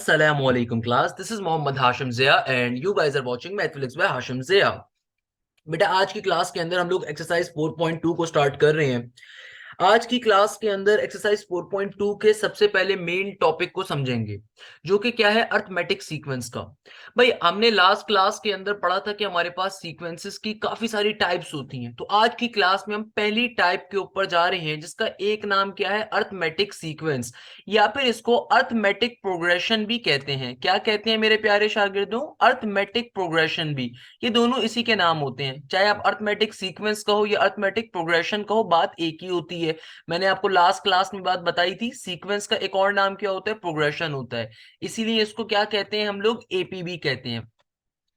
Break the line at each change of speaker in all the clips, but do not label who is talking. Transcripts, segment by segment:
Assalamualaikum class. This is Mohammad Hashim Zia and you guys are watching Mathflix by Hashim Zia. बेटा आज की class के अंदर हम लोग एक्सरसाइज 4.2 को स्टार्ट कर रहे हैं। आज की क्लास के अंदर एक्सरसाइज 4.2 के सबसे पहले मेन टॉपिक को समझेंगे, जो कि क्या है, अर्थमेटिक सीक्वेंस का। भाई हमने लास्ट क्लास के अंदर पढ़ा था कि हमारे पास सीक्वेंसेस की काफी सारी टाइप्स होती हैं। तो आज की क्लास में हम पहली टाइप के ऊपर जा रहे हैं, जिसका एक नाम क्या है, अर्थमेटिक सीक्वेंस, या फिर इसको अर्थमेटिक प्रोग्रेशन भी कहते हैं। क्या कहते हैं मेरे प्यारे शागिर्दों? अर्थमेटिक प्रोग्रेशन भी। ये दोनों इसी के नाम होते हैं, चाहे आप अर्थमेटिक सीक्वेंस कहो या अर्थमेटिक प्रोग्रेशन कहो, बात एक ही होती है। मैंने आपको लास्ट क्लास में बात बताई थी, सीक्वेंस का एक और नाम क्या होता है, प्रोग्रेशन होता है। इसीलिए इसको क्या कहते हैं हम लोग, एपी भी कहते हैं।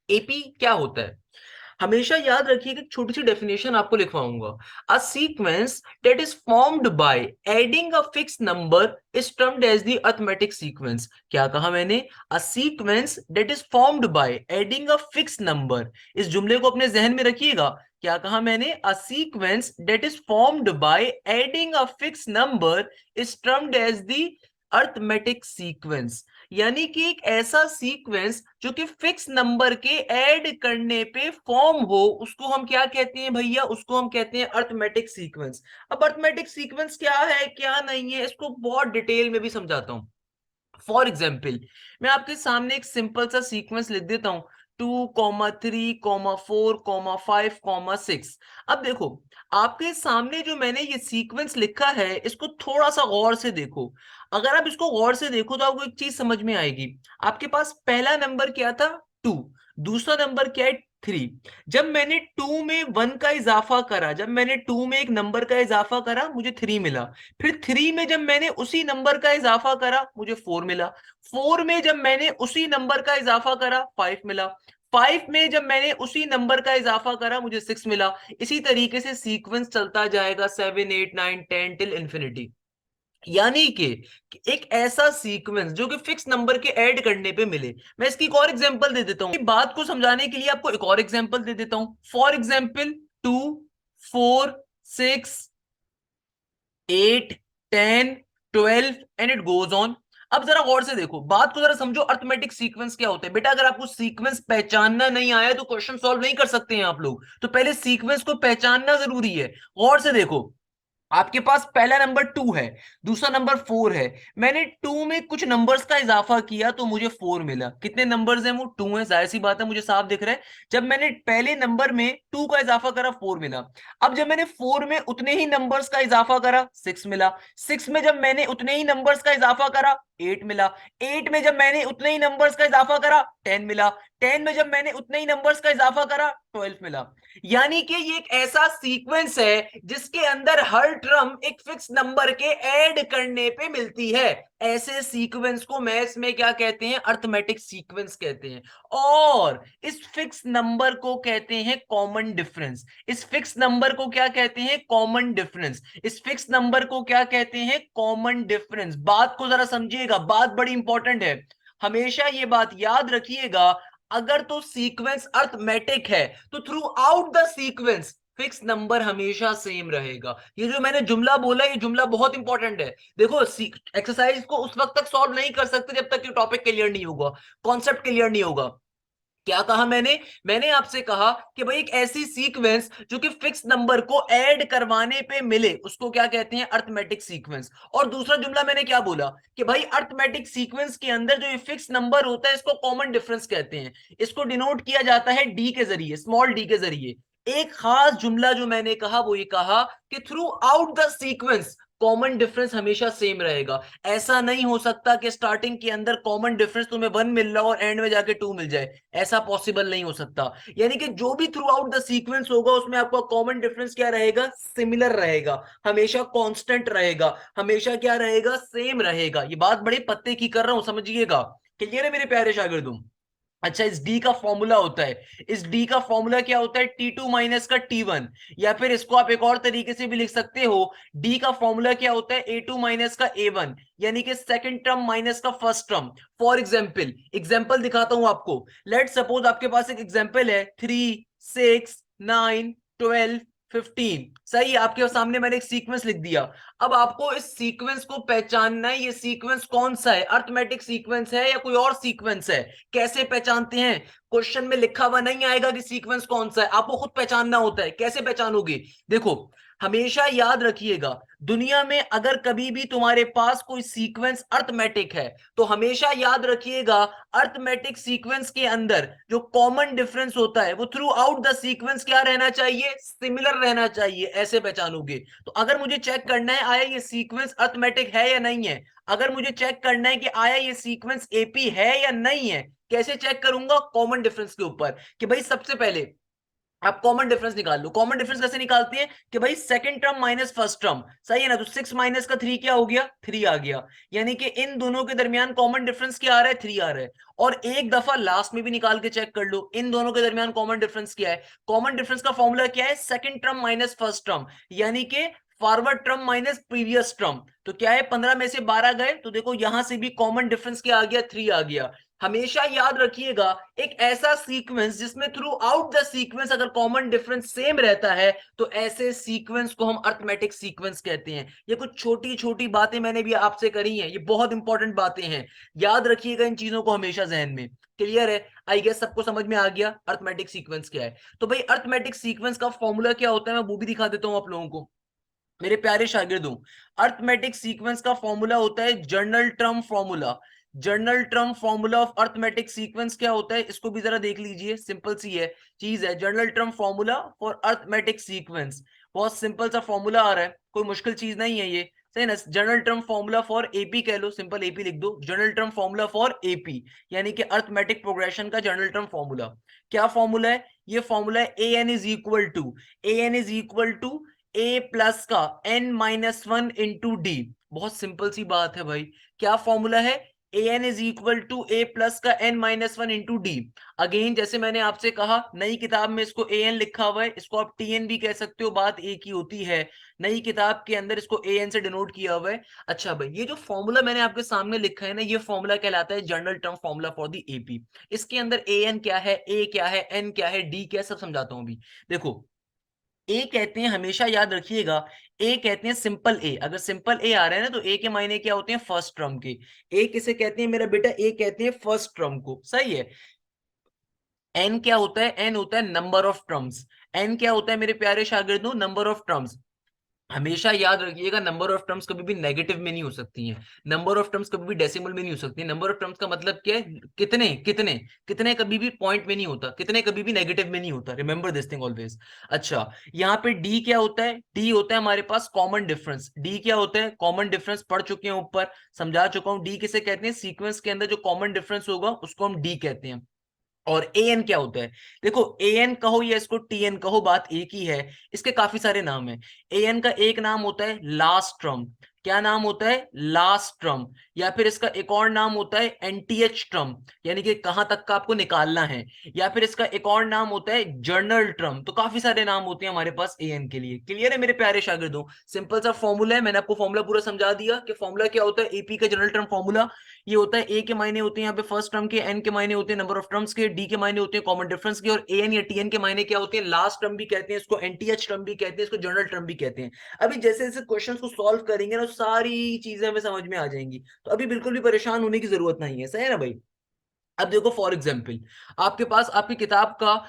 एपी क्या होता है, हमेशा याद रखिएगा, छोटी सी डेफिनेशन आपको लिखवाऊंगा। A sequence that is formed by adding a fix number is termed as the arithmetic sequence. क्या कहा मैंने? A sequence that is formed by adding a fix number. इस जुमले को अपने जहन में रखिएगा। क्या कहा मैंने? A sequence that is formed by adding a fix number is termed as the arithmetic sequence. यानी कि एक ऐसा सीक्वेंस जो कि फिक्स नंबर के ऐड करने पे फॉर्म हो, उसको हम क्या कहते हैं भैया? उसको हम कहते हैं अरिथमेटिक सीक्वेंस। अब अरिथमेटिक सीक्वेंस क्या है क्या नहीं है, इसको बहुत डिटेल में भी समझाता हूं। फॉर एग्जाम्पल, मैं आपके सामने एक सिंपल सा सीक्वेंस लिख देता हूं, 2,3,4,5,6। अब देखो, आपके सामने जो मैंने ये सीक्वेंस लिखा है, इसको थोड़ा सा गौर से देखो। अगर आप इसको गौर से देखो तो आपको एक चीज समझ में आएगी। आपके पास पहला नंबर क्या था? 2। दूसरा नंबर क्या है? 3। जब मैंने 2 में 1 का इजाफा करा, जब मैंने 2 में एक नंबर का इजाफा करा, मुझे 3 मिला। फिर 3 में जब मैंने उसी नंबर का इजाफा करा, मुझे 4 मिला। 4 में जब मैंने उसी नंबर का इजाफा करा, 5 मिला। 5 में जब मैंने उसी नंबर का इजाफा करा, मुझे 6 मिला। इसी तरीके से सीक्वेंस चलता जाएगा, 7 8 9 10 टिल इंफिनिटी। यानी कि एक ऐसा सीक्वेंस जो कि फिक्स नंबर के ऐड करने पे मिले। मैं इसकी एक और एग्जांपल दे देता हूं, बात को समझाने के लिए आपको एक और एग्जांपल दे देता हूं। For example, 2 4 6 8 10 12 and it goes on. अब जरा गौर से देखो, बात को जरा समझो, अरिथमेटिक सीक्वेंस क्या होते हैं। बेटा अगर आपको सीक्वेंस पहचानना नहीं आया तो क्वेश्चन सॉल्व नहीं कर सकते हैं आप लोग। तो पहले सीक्वेंस को पहचानना जरूरी है। गौर से देखो, आपके पास पहला नंबर 2 है, दूसरा नंबर 4 है। मैंने 2 में कुछ नंबर्स का इजाफा किया तो मुझे 4 मिला। कितने नंबर्स हैं? वो 2 है, जाहिर सी बात है, मुझे साफ दिख रहा है। जब मैंने पहले नंबर में 2 का इजाफा करा, 4 मिला। अब जब मैंने 4 में उतने ही नंबर्स का इजाफा करा, 6 मिला। 6 में जब मैंने उतने ही नंबर्स का इजाफा करा, 8 मिला। 8 में जब मैंने उतने ही नंबर्स का इजाफा करा, 10 मिला। 10 में जब मैंने उतने ही नंबर्स का इजाफा करा, 12 मिला। यानी कि ये एक ऐसा सीक्वेंस है जिसके अंदर हर टर्म एक फिक्स नंबर के ऐड करने पे मिलती है। ऐसे सीक्वेंस को मैथ्स में क्या कहते हैं? अरिथमेटिक सीक्वेंस कहते हैं। और इस फिक्स नंबर को कहते हैं कॉमन डिफरेंस। इस फिक्स नंबर को क्या कहते हैं? Common difference. इस फिक्स नंबर को क्या कहते हैं? Common difference. बात को जरा समझिएगा, बात बड़ी इंपॉर्टेंट है। हमेशा ये बात याद रखिएगा, अगर तो सीक्वेंस अर्थमेटिक है तो through out the sequence fix number हमेशा सेम रहेगा। ये जो मैंने जुमला बोला, ये जुमला बहुत इंपॉर्टेंट है। देखो, एक्सरसाइज को उस वक्त तक सॉल्व नहीं कर सकते जब तक कि टॉपिक क्लियर नहीं होगा, कॉन्सेप्ट क्लियर नहीं होगा। क्या कहा मैंने? मैंने आपसे कहा कि भाई एक ऐसी सीक्वेंस जो कि फिक्स नंबर को ऐड करवाने पे मिले, उसको क्या कहते हैं? Arithmetic sequence. और दूसरा जुमला मैंने क्या बोला कि भाई अरिथमेटिक सीक्वेंस के अंदर जो ये फिक्स नंबर होता है, इसको कॉमन डिफरेंस कहते हैं। इसको डिनोट किया जाता है डी के जरिए, स्मॉल डी के जरिए। एक खास जुमला जो मैंने कहा वो ये कहा कि through out the sequence common difference हमेशा सेम रहेगा। ऐसा नहीं हो सकता कि स्टार्टिंग के अंदर कॉमन डिफरेंस तुम्हें 1 मिल रहा हो और एंड में जाके 2 मिल जाए। ऐसा पॉसिबल नहीं हो सकता। यानी कि जो भी थ्रू आउट द सीक्वेंस होगा, उसमें आपका कॉमन डिफरेंस क्या रहेगा? सिमिलर रहेगा, हमेशा कांस्टेंट रहेगा, हमेशा क्या रहेगा? सेम रहेगा। ये बात बड़े पत्ते की कर रहा हूं, समझिएगा। क्लियर है मेरे प्यारे शागिर्दों? अच्छा, इस डी का फॉर्मूला होता है, इस डी का फॉर्मूला क्या होता है? T2 माइनस का T1। या फिर इसको आप एक और तरीके से भी लिख सकते हो, डी का फॉर्मूला क्या होता है? A2 माइनस का A1, यानी कि सेकंड टर्म माइनस का first term. For example, example दिखाता हूं आपको। लेट सपोज आपके पास एक एग्जाम्पल है, 3 6 9 12 15। सही है, आपके सामने मैंने एक सीक्वेंस लिख दिया। अब आपको इस सीक्वेंस को पहचानना है, ये सीक्वेंस कौन सा है, अर्थमेटिक सीक्वेंस है या कोई और सीक्वेंस है। कैसे पहचानते हैं, क्वेश्चन में लिखा हुआ नहीं आएगा कि सीक्वेंस कौन सा है, आपको खुद पहचानना होता है। कैसे पहचानोगे, देखो हमेशा याद रखिएगा, दुनिया में अगर कभी भी तुम्हारे पास कोई सीक्वेंस अर्थमेटिक है तो हमेशा याद रखिएगा, अर्थमेटिक सीक्वेंस के अंदर जो कॉमन डिफरेंस होता है वो थ्रू आउट द सीक्वेंस क्या रहना चाहिए, सिमिलर रहना चाहिए। ऐसे पहचानोगे। तो अगर मुझे चेक करना है आया ये सीक्वेंस अर्थमेटिक है या नहीं है, अगर मुझे चेक करना है कि आया ये सीक्वेंस एपी है या नहीं है, कैसे चेक करूंगा, कॉमन डिफरेंस के ऊपर। कि भाई सबसे पहले आप कॉमन डिफरेंस निकाल लो। कॉमन डिफरेंस कैसे निकालते हैं कि भाई second term minus first term, सही है ना। तो 6 माइनस का 3 क्या हो गया, 3 आ गया। यानी कि इन दोनों के दरमियान कॉमन डिफरेंस क्या आ रहा है, 3 आ रहा है। और एक दफा लास्ट में भी निकाल के चेक कर लो इन दोनों के दरमियान कॉमन डिफरेंस क्या है। कॉमन डिफरेंस का फॉर्मूला क्या है, second term minus first term, यानी कि forward term minus previous term. तो क्या है, 15 में से 12 गए, तो देखो यहां से भी कॉमन डिफरेंस क्या आ गया, 3 आ गया। हमेशा याद रखिएगा, एक ऐसा सीक्वेंस जिसमें थ्रू आउट द सीक्वेंस अगर कॉमन डिफरेंस सेम रहता है तो ऐसे सीक्वेंस को हम अर्थमेटिक सीक्वेंस कहते हैं। ये कुछ छोटी छोटी बातें मैंने भी आपसे करी हैं, ये बहुत इंपॉर्टेंट बातें हैं, याद रखिएगा इन चीजों को हमेशा जहन में। क्लियर है, आई गेस सबको समझ में आ गया अर्थमेटिक सीक्वेंस क्या है। तो भाई अर्थमेटिक सीक्वेंस का फॉर्मूला क्या होता है मैं वो भी दिखा देता हूं आप लोगों को, मेरे प्यारे शागिर्दों। अर्थमेटिक सीक्वेंस का फॉर्मूला होता है journal term formula. Journal term formula of arithmetic sequence क्या होता है, इसको भी जरा देख लीजिए, सिंपल सी है चीज है। Journal term formula for arithmetic sequence, बहुत सिंपल सा फॉर्मूला आ रहा है, कोई मुश्किल चीज नहीं है ये, सही ना। General term formula for AP कह लो, सिंपल एपी लिख दो, general term formula for AP, यानी कि अर्थमेटिक प्रोग्रेशन का जर्नल टर्म फॉर्मूला। क्या फॉर्मूला है, ये फॉर्मूला है A N is equal to, A N is equal to A plus का N minus one into D. बहुत सिंपल सी बात है भाई, क्या फॉर्मूला है, A N is equal to A plus का N minus one into D. Again जैसे मैंने आपसे कहा, नई किताब में इसको ए एन लिखा हुआ है, इसको आप टी एन भी कह सकते हो, बात एक ही होती है। नई किताब के अंदर इसको ए एन से डिनोट किया हुआ है। अच्छा भाई, ये जो फॉर्मूला मैंने आपके सामने लिखा है ना, ये फॉर्मूला कहलाता है general term formula for the AP. इसके अंदर ए एन क्या है, ए क्या है, एन क्या है, डी क्या है, सब समझाता हूं अभी। देखो, ए कहते हैं, हमेशा याद रखिएगा, ए कहते हैं सिंपल ए। अगर सिंपल ए आ रहा है ना तो ए के मायने क्या होते हैं, फर्स्ट टर्म के। ए किसे कहते हैं मेरा बेटा, ए कहते हैं फर्स्ट टर्म को, सही है। एन क्या होता है, एन होता है नंबर ऑफ टर्म्स। एन क्या होता है मेरे प्यारे शागिर्दों, नंबर ऑफ टर्म्स। हमेशा याद रखिएगा, नंबर ऑफ टर्म्स कभी भी नेगेटिव में नहीं हो सकती हैं, नंबर ऑफ टर्म्स कभी भी डेसिमल में नहीं हो सकती। नंबर ऑफ टर्म्स का मतलब क्या है, कितने कितने कितने, कभी भी पॉइंट में नहीं होता, कितने कभी भी नेगेटिव में नहीं होता, रिमेंबर दिस थिंग ऑलवेज। अच्छा, यहाँ पे डी क्या होता है, डी होता है हमारे पास कॉमन डिफरेंस। डी क्या होता है, कॉमन डिफरेंस, पढ़ चुके हैं ऊपर, समझा चुका हूं। डी किसे कहते हैं, सीक्वेंस के अंदर जो कॉमन डिफरेंस होगा उसको हम डी कहते हैं। और ए एन क्या होता है, देखो ए एन कहो या इसको टी एन कहो, बात एक ही है। इसके काफी सारे नाम है। ए एन का एक नाम होता है लास्ट टर्म, क्या नाम होता है, लास्ट टर्म। या फिर इसका एक और नाम होता है एनटीएच टर्म, यानी कि कहां तक का आपको निकालना है। या फिर इसका एक और नाम होता है जर्नल टर्म। तो काफी सारे नाम होते हैं हमारे पास ए एन के लिए। क्लियर है मेरे प्यारे शागिर्दों, सिंपल सा फॉर्मूला है, मैंने आपको फॉर्मूला पूरा समझा दिया कि फॉर्मूला क्या होता है। एपी का जनरल टर्म फॉर्मूला ये होता है, ए के मायने होते हैं यहाँ पे फर्स्ट टर्म के, एन के मायने होते हैं नंबर ऑफ टर्म्स के, डी के मायने होते हैं कॉमन डिफरेंस के, और ए एन या टी एन के मायने क्या होते हैं, लास्ट टर्म भी कहते हैं इसको, एनटीएच टर्म भी कहते हैं इसको, जनरल टर्म भी कहते हैं। अभी जैसे जैसे क्वेश्चंस को सॉल्व करेंगे ना, सारी चीजें हमें समझ में आ जाएंगी, तो अभी बिल्कुल भी परेशान होने की जरूरत नहीं है, सही है ना भाई। अब देखो फॉर एग्जाम्पल, आपके पास आपकी किताब का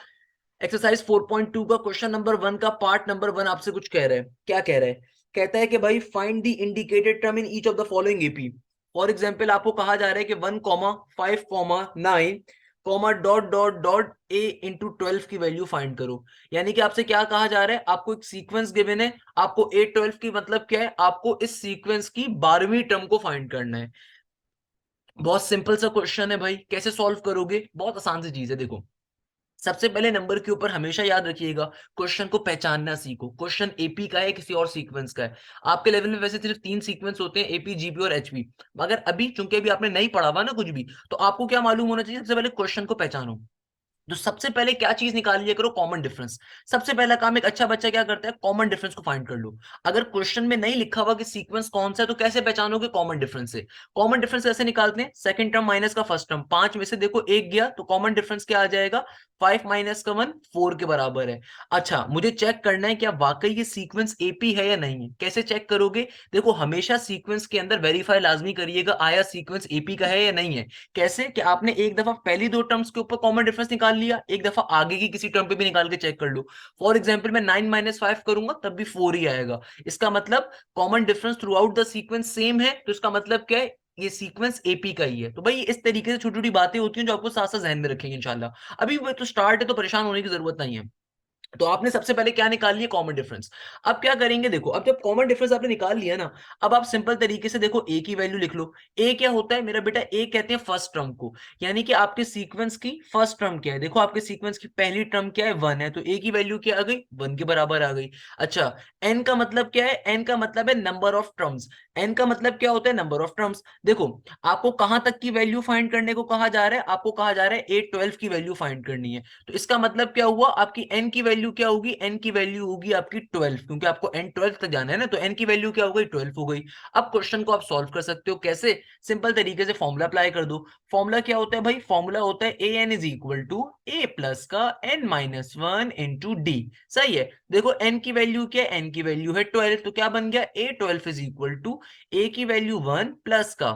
एक्सरसाइज 4.2 का क्वेश्चन नंबर 1 का पार्ट नंबर 1 आपसे कुछ कह रहा है। क्या कह रहा है, कहता है कि भाई find the indicated term in each of the following AP. For example आपको कहा जा रहा है कि 1,5,9 dot dot dot A into 12 की वैल्यू फाइंड करो। यानी कि आपसे क्या कहा जा रहा है, आपको एक सीक्वेंस गिवन है, आपको ए 12 की मतलब क्या है, आपको इस सीक्वेंस की 12वीं टर्म को फाइंड करना है। बहुत सिंपल सा क्वेश्चन है भाई, कैसे सॉल्व करोगे, बहुत आसान सी चीज है। देखो, सबसे पहले नंबर के ऊपर हमेशा याद रखिएगा, क्वेश्चन को पहचानना सीखो, क्वेश्चन एपी का है किसी और सीक्वेंस का है। आपके लेवल में वैसे सिर्फ 3 सीक्वेंस होते हैं, एपी, जीपी और एचपी। मगर अभी चूंकि अभी आपने नहीं पढ़ा हुआ ना कुछ भी, तो आपको क्या मालूम होना चाहिए, सबसे पहले क्वेश्चन को पहचानो। तो सबसे पहले क्या चीज निकाल लिया करो, कॉमन डिफरेंस। सबसे पहला काम एक अच्छा बच्चा क्या करता है, कॉमन डिफरेंस को फाइंड कर लो। अगर क्वेश्चन में नहीं लिखा हुआ कि सीक्वेंस कौन सा है तो कैसे पहचानोगे, कॉमन डिफरेंस से। कॉमन डिफरेंस कैसे निकालते हैं, सेकंड टर्म माइनस का फर्स्ट टर्म, 5 में से देखो एक गया तो कॉमन डिफरेंस क्या आ जाएगा, 5 माइनस का 1, 4 के बराबर है। अच्छा मुझे चेक करना है क्या वाकई ये सीक्वेंस एपी है या नहीं है। कैसे चेक करोगे, देखो हमेशा सीक्वेंस के अंदर वेरीफाई लाजमी करिएगा आया सीक्वेंस एपी का है या नहीं है। कैसे कि आपने एक दफा पहली दो टर्म्स के ऊपर कॉमन डिफरेंस निकाल लिया, एक दफा आगे की किसी टर्म पे भी निकाल के चेक कर लो। फॉर एग्जाम्पल मैं 9 - 5 करूंगा तब भी 4 ही आएगा। इसका मतलब common difference through out the sequence same है, तो इसका मतलब क्या है, ये सीक्वेंस एपी का ही है। तो भाई इस तरीके से छोटी छोटी बातें होती हैं जो आपको साथ साथ जहन में रखेंगे इंशाल्लाह। अभी वो तो स्टार्ट है तो परेशान होने की जरूरत नहीं है। तो आपने सबसे पहले क्या निकाल लिया, कॉमन डिफरेंस। अब क्या करेंगे, देखो अब जब कॉमन डिफरेंस आपने निकाल लिया ना, अब आप सिंपल तरीके से देखो ए की वैल्यू लिख लो। ए क्या होता है मेरा बेटा, ए कहते हैं फर्स्ट टर्म को, यानी कि आपके सीक्वेंस की फर्स्ट टर्म क्या है, देखो आपके सीक्वेंस की पहली टर्म क्या है, 1 है, तो ए की वैल्यू क्या आ गई, 1 के बराबर आ गई। अच्छा एन का मतलब क्या है, एन का मतलब है नंबर ऑफ टर्म्स। एन का मतलब क्या होता है, नंबर ऑफ टर्म्स। देखो आपको कहां तक की वैल्यू फाइंड करने को कहा जा रहा है, आपको कहा जा रहा है A12 की वैल्यू फाइंड करनी है। तो इसका मतलब क्या हुआ, आपकी एन की वैल्यू क्या होगी, एन की वैल्यू होगी आपकी 12, क्योंकि आपको एन 12 तक जाना है ना, तो एन की वैल्यू क्या हो गई, 12 हो गई। अब क्वेश्चन को आप सॉल्व कर सकते हो कैसे, सिंपल तरीके से फॉर्मूला अप्लाई कर दो। फॉर्मूला क्या होता है भाई, फॉर्मूला होता है A N is equal to A plus का n - 1 इंटू डी। सही है, देखो एन की वैल्यू क्या है, एन की वैल्यू है 12, तो क्या बन गया, A12 इज इक्वल टू ए की वैल्यू 1 प्लस का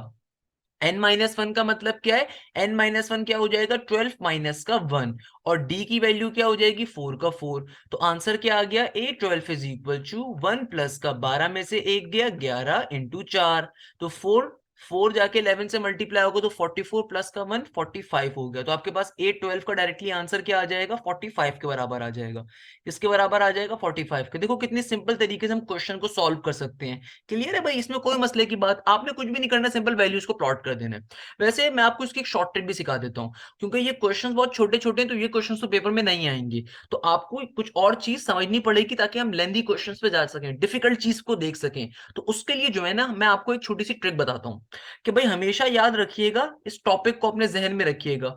n - 1 का मतलब क्या है, n - 1 क्या हो जाएगा, 12 माइनस का 1, और d की वैल्यू क्या हो जाएगी, 4 का 4। तो आंसर क्या आ गया, A12 is equal to 1 plus का 12 में से एक गया 11 इंटू 4, तो 4, 4 जाके 11 से मल्टीप्लाई होगा तो 44 प्लस का 1 45 हो गया। तो आपके पास A12 का डायरेक्टली आंसर क्या आ जाएगा, 45 के बराबर आ जाएगा। किसके बराबर आ जाएगा, 45 के। देखो कितनी सिंपल तरीके से हम क्वेश्चन को सॉल्व कर सकते हैं। क्लियर है भाई, इसमें कोई मसले की बात, आपने कुछ भी नहीं करना, सिंपल वैल्यूज को प्लॉट कर देना है। वैसे मैं आपको इसकी एक शॉर्ट ट्रिक भी सिखा देता हूँ, क्योंकि ये क्वेश्चंस बहुत छोटे छोटे हैं तो ये क्वेश्चंस तो पेपर में नहीं आएंगे। तो आपको कुछ और चीज समझनी पड़ेगी ताकि हम लेंदी क्वेश्चंस पे जा सकें, डिफिकल्ट चीज को देख सकें। तो उसके लिए जो है ना, मैं आपको एक छोटी सी ट्रिक बताता हूँ कि भाई हमेशा याद रखिएगा, इस टॉपिक को अपने जहन में रखिएगा।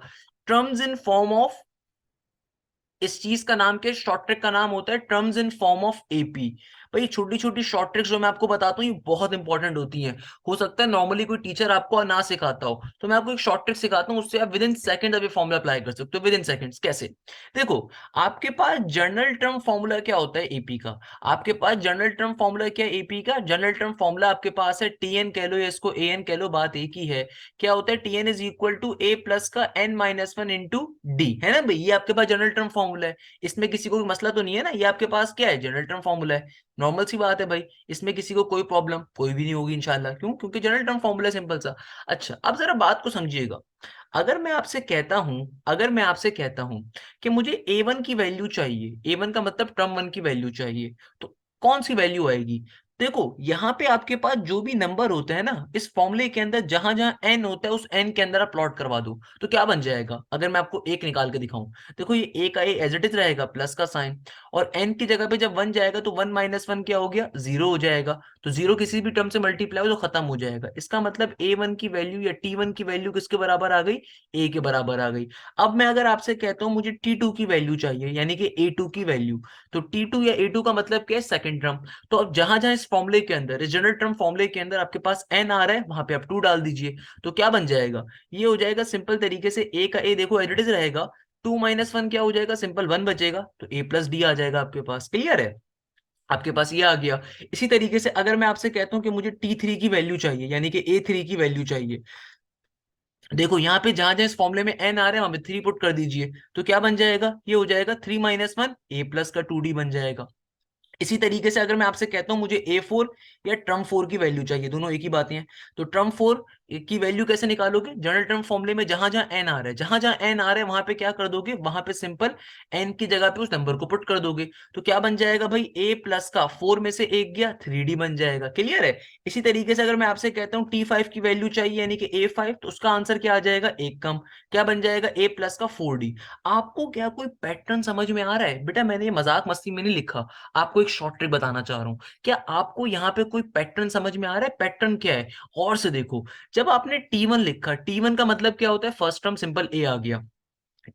टर्म्स इन फॉर्म ऑफ, इस चीज का नाम क्या है, शॉर्ट ट्रिक का नाम होता है terms in form of AP. भाई छोटी छोटी शॉर्ट ट्रिक्स जो मैं आपको बताता हूँ ये बहुत इंपॉर्टेंट होती हैं। हो सकता है नॉर्मली कोई टीचर आपको ना सिखाता हो, तो मैं आपको एक शॉर्ट ट्रिक सिखाता हूँ, उससे आप विद इन सेकंड अभी फॉर्मूला अप्लाई कर सकते हो, विद इन सेकंड्स। कैसे, देखो आपके पास जनरल टर्म फॉर्मूला क्या होता है एपी का, आपके पास जनरल टर्म फॉर्मूला क्या है एपी का, जनरल टर्म फॉर्मूला आपके पास है टी एन कह लो या इसको ए एन कह लो, बात एक ही है। क्या होता है, T N is equal to A plus का n - 1 इंटू डी, है ना भाई, ये आपके पास जनरल टर्म फॉर्मूला है। इसमें किसी को कोई मसला तो नहीं है ना, ये आपके पास क्या है, जनरल टर्म फॉर्मूला है। नॉर्मल सी बात है भाई, इसमें किसी को कोई प्रॉब्लम कोई भी नहीं होगी इंशाल्लाह, क्यों, क्योंकि जनरल टर्म फॉर्मूला सिंपल सा। अच्छा अब जरा बात को समझिएगा, अगर मैं आपसे कहता हूं कि मुझे A1 की वैल्यू चाहिए, A1 का मतलब टर्म 1 की वैल्यू चाहिए, तो कौन सी वैल्यू आएगी। देखो यहाँ पे आपके पास जो भी नंबर होते हैं ना, इस फॉर्मूले के अंदर जहां जहां n होता है उस n के अंदर आप प्लॉट करवा दो, तो क्या बन जाएगा, अगर मैं आपको एक निकाल के दिखाऊं। देखो ये ए का ए एज इट इज रहेगा, प्लस का साइन, और n की जगह पे जब 1 जाएगा तो 1 - 1 क्या हो गया, 0 हो जाएगा। तो 0 किसी भी टर्म से मल्टीप्लाई हो तो खत्म हो जाएगा। इसका मतलब A1 की वैल्यू या T1 की वैल्यू किसके बराबर आ गई, ए के बराबर आ गई। अब मैं अगर आपसे कहता हूं मुझे T2 की वैल्यू चाहिए, यानी कि A2 की वैल्यू, तो T2 या A2 का मतलब क्या है, सेकंड टर्म। तो अब जहां जहां इस फॉर्मूले के अंदर, इस जनरल टर्म फॉर्मूले के अंदर आपके पास n आ रहा है, वहां पे आप 2 डाल दीजिए। तो क्या बन जाएगा, ये हो जाएगा सिंपल तरीके से a का a देखो एज इट इज रहेगा, 2 - 1 क्या हो जाएगा, सिंपल 1 बचेगा, तो a प्लस डी आ जाएगा आपके पास। क्लियर है, आपके पास ये आ गया। इसी तरीके से अगर मैं आपसे कहता हूं कि मुझे T3 की वैल्यू चाहिए, यानी कि A3 की वैल्यू चाहिए, देखो यहाँ पे जहां जहां इस फॉर्मूले में n आ रहे हैं वहां पे 3 पुट कर दीजिए, तो क्या बन जाएगा, ये हो जाएगा 3 - 1 a प्लस का 2d बन जाएगा। इसी तरीके से अगर मैं आपसे कहता हूं मुझे A4 या टर्म 4 की वैल्यू चाहिए, दोनों एक ही बातें हैं, तो टर्म 4 की वैल्यू कैसे निकालोगे, जनरल टर्म फॉर्मूले में जहां जहां n आ रहा है, जहां जहां n आ रहा है वहां पे क्या कर दोगे, वहां पे सिंपल n की जगह पे उस नंबर को पुट कर दोगे। तो क्या बन जाएगा भाई, a प्लस का 4 में से एक गया 3d बन जाएगा। क्लियर है, इसी तरीके से अगर मैं आपसे कहता हूँ T5 की वैल्यू चाहिए, यानी कि A5, तो उसका आंसर क्या आ जाएगा, एक कम, क्या बन जाएगा, a प्लस का 4d। आपको क्या कोई पैटर्न समझ में आ रहा है बेटा, मैंने ये मजाक मस्ती में नहीं लिखा, आपको एक शॉर्ट ट्रिक बताना चाह रहा हूँ। क्या आपको यहाँ पे कोई पैटर्न समझ में आ रहा है, पैटर्न क्या है, और से देखो। जब आपने T1 लिखा, T1 का मतलब क्या होता है, फर्स्ट टर्म सिंपल ए आ गया,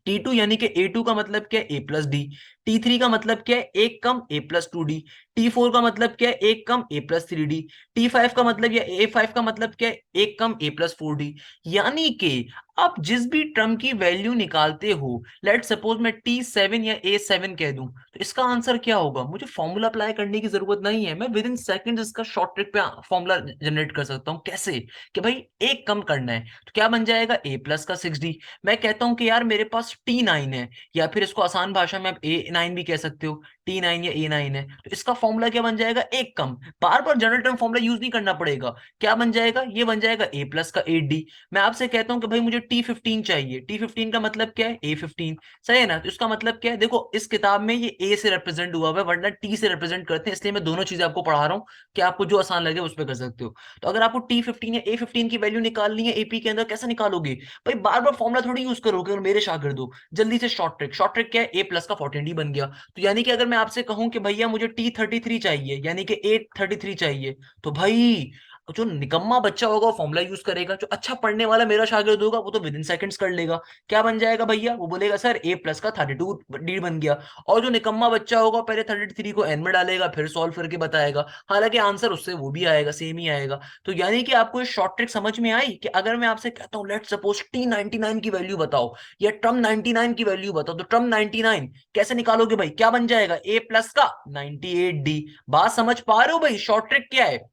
T2 यानी कि A2 का मतलब क्या है, A प्लस डी। T3 का मतलब क्या है, एक कम A plus two D. T4 का मतलब क्या है, एक कम A plus three D. T5 का मतलब, या A5 का मतलब क्या है, एक कम A प्लस फोर डी। यानी कि आप जिस भी टर्म की वैल्यू निकालते हो, लेट सपोज मैं T7 या A7 कह दूं, तो इसका आंसर क्या होगा? मुझे फॉर्मूला अप्लाई करने की जरूरत नहीं है, मैं विद इन सेकंड इसका शॉर्ट ट्रिक पे फॉर्मूला जनरेट कर सकता हूँ। कैसे? कि भाई एक कम करना है, तो क्या बन जाएगा, A प्लस का सिक्स डी। मैं कहता हूं कि यार मेरे पास T9 है, या फिर इसको आसान भाषा में आप A9 भी कह सकते हो, T9 या A9 है, तो इसका फॉर्मूला क्या बन जाएगा, एक कम। बार बार जनरल टर्म फॉर्मूला यूज नहीं करना पड़ेगा। क्या बन जाएगा, ये बन जाएगा A प्लस का 8D। मैं आपसे कहता हूं कि भाई मुझे T15 चाहिए, T15 का मतलब क्या है, A15। सही है ना? तो इसका मतलब क्या है, देखो इस किताब में ये A से रिप्रेजेंट हुआ हुआ है, वरना T से रिप्रेजेंट करते हैं, इसलिए मैं दोनों चीजें आपको पढ़ा रहा हूँ कि आपको जो आसान लगे उस पर कर सकते हो। तो अगर आपको T15 या A15 की वैल्यू निकालनी है एपी के अंदर, कैसे निकालोगे भाई? बार बार फॉर्मुला थोड़ी यूज करोगे। और मेरे शागिर्द हो, जल्दी से शॉर्ट ट्रिक, शॉर्ट ट्रिक क्या है, ए प्लस का 14D बन गया। तो यानी कि अगर मैं आपसे कहूं कि भैया मुझे T33 चाहिए, यानी कि 833 चाहिए, तो भाई जो निकम्मा बच्चा होगा वो फॉर्मुला यूज करेगा, जो अच्छा पढ़ने वाला मेरा शागिर्द होगा वो तो विद इन सेकंड्स कर लेगा। क्या बन जाएगा भैया? वो बोलेगा सर ए प्लस का 32D बन गया। और जो निकम्मा बच्चा होगा पहले 33 को एन में डालेगा, फिर सॉल्व करके बताएगा, हालांकि आंसर उससे वो भी आएगा, सेम ही आएगा। तो यानी कि आपको ये शॉर्ट ट्रिक समझ में आई, कि अगर मैं आपसे कहता हूं लेट सपोज T99 की वैल्यू बताओ, या टर्म 99 की वैल्यू बताओ, तो टर्म 99 कैसे निकालोगे भाई? क्या बन जाएगा, ए प्लस का 98D। बात समझ पा रहे हो भाई? शॉर्ट ट्रिक क्या है,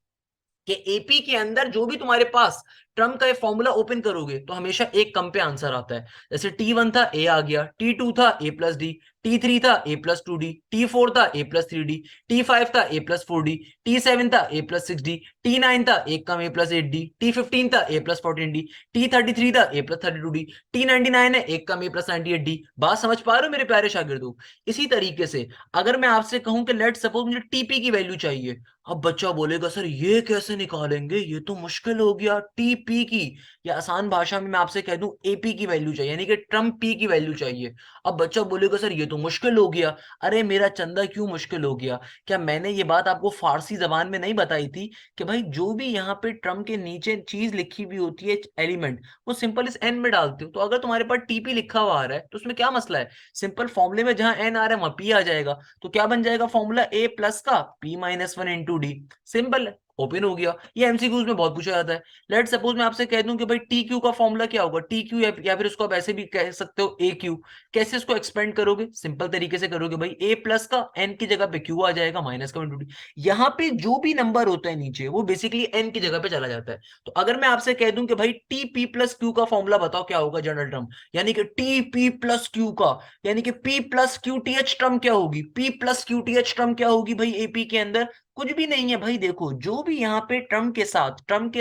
कि एपी के अंदर जो भी तुम्हारे पास ट्रम्प का फॉर्मूला ओपन करोगे तो हमेशा एक कम पे आंसर आता है। जैसे T1 था, ए आ गया। T2 था, ए प्लस डी। T3 था, ए प्लस टू डी। T4 था, ए प्लस थ्री डी। T5 था, ए प्लस फोर डी। T7 था, ए प्लस सिक्स डी। T9 था, एक कम, ए प्लस एट डी। T15 था, ए प्लस फोर्टीन डी। T33 था, ए प्लस 32D। T99 है, एक कम, ए प्लस 98D। बात समझ पा रहे हो मेरे प्यारे शागिर्दों? इसी तरीके से अगर मैं आपसे कहूं कि लेट सपोज मुझे टीपी की वैल्यू चाहिए, अब बच्चा बोलेगा सर ये कैसे निकालेंगे, ये तो मुश्किल हो गया, टीपी की। या आसान भाषा में मैं आपसे कह दूं एपी की वैल्यू चाहिए, यानी कि ट्रम्प पी की वैल्यू चाहिए। अब बच्चा बोलेगा सर ये तो मुश्किल हो गया। अरे मेरा चंदा क्यों मुश्किल हो गया? क्या मैंने ये बात आपको फारसी जबान में नहीं बताई थी, कि भाई जो भी यहाँ पे ट्रम्प के नीचे चीज लिखी हुई होती है, एलिमेंट, वो सिंपल इस एन में डालते हो। तो अगर तुम्हारे पास टीपी लिखा हुआ आ रहा है तो उसमें क्या मसला है? सिंपल फॉर्मूले में जहां एन आ रहा है वहां पी आ जाएगा। तो क्या बन जाएगा फॉर्मूला, ए प्लस का P-1 इंटू डी। सिंपल है, ओपन हो गया। ये एमसीक्यूज में बहुत पूछा जाता है। लेट सपोज मैं आपसे कह दूं कि भाई टी क्यू का फॉर्मूला क्या होगा, टी क्यू, या फिर इसको आप ऐसे भी कह सकते हो ए क्यू। कैसे इसको एक्सपेंड करोगे? सिंपल तरीके से करोगे भाई, ए प्लस का एन की जगह पे क्यू आ जाएगा, माइनस का इंटू डी। यहाँ पे जो भी नंबर होता है नीचे वो बेसिकली एन की जगह पे चला जाता है। तो अगर मैं आपसे कह दूं कि भाई टी पी प्लस क्यू का फॉर्मूला बताओ क्या होगा, जनरल टर्म, यानी कि टी पी प्लस क्यू का, यानी कि P plus Q T H term क्या होगी, P plus Q T H term क्या होगी भाई एपी के अंदर? कुछ भी नहीं है भाई। देखो जो भी यहाँ पे टर्म के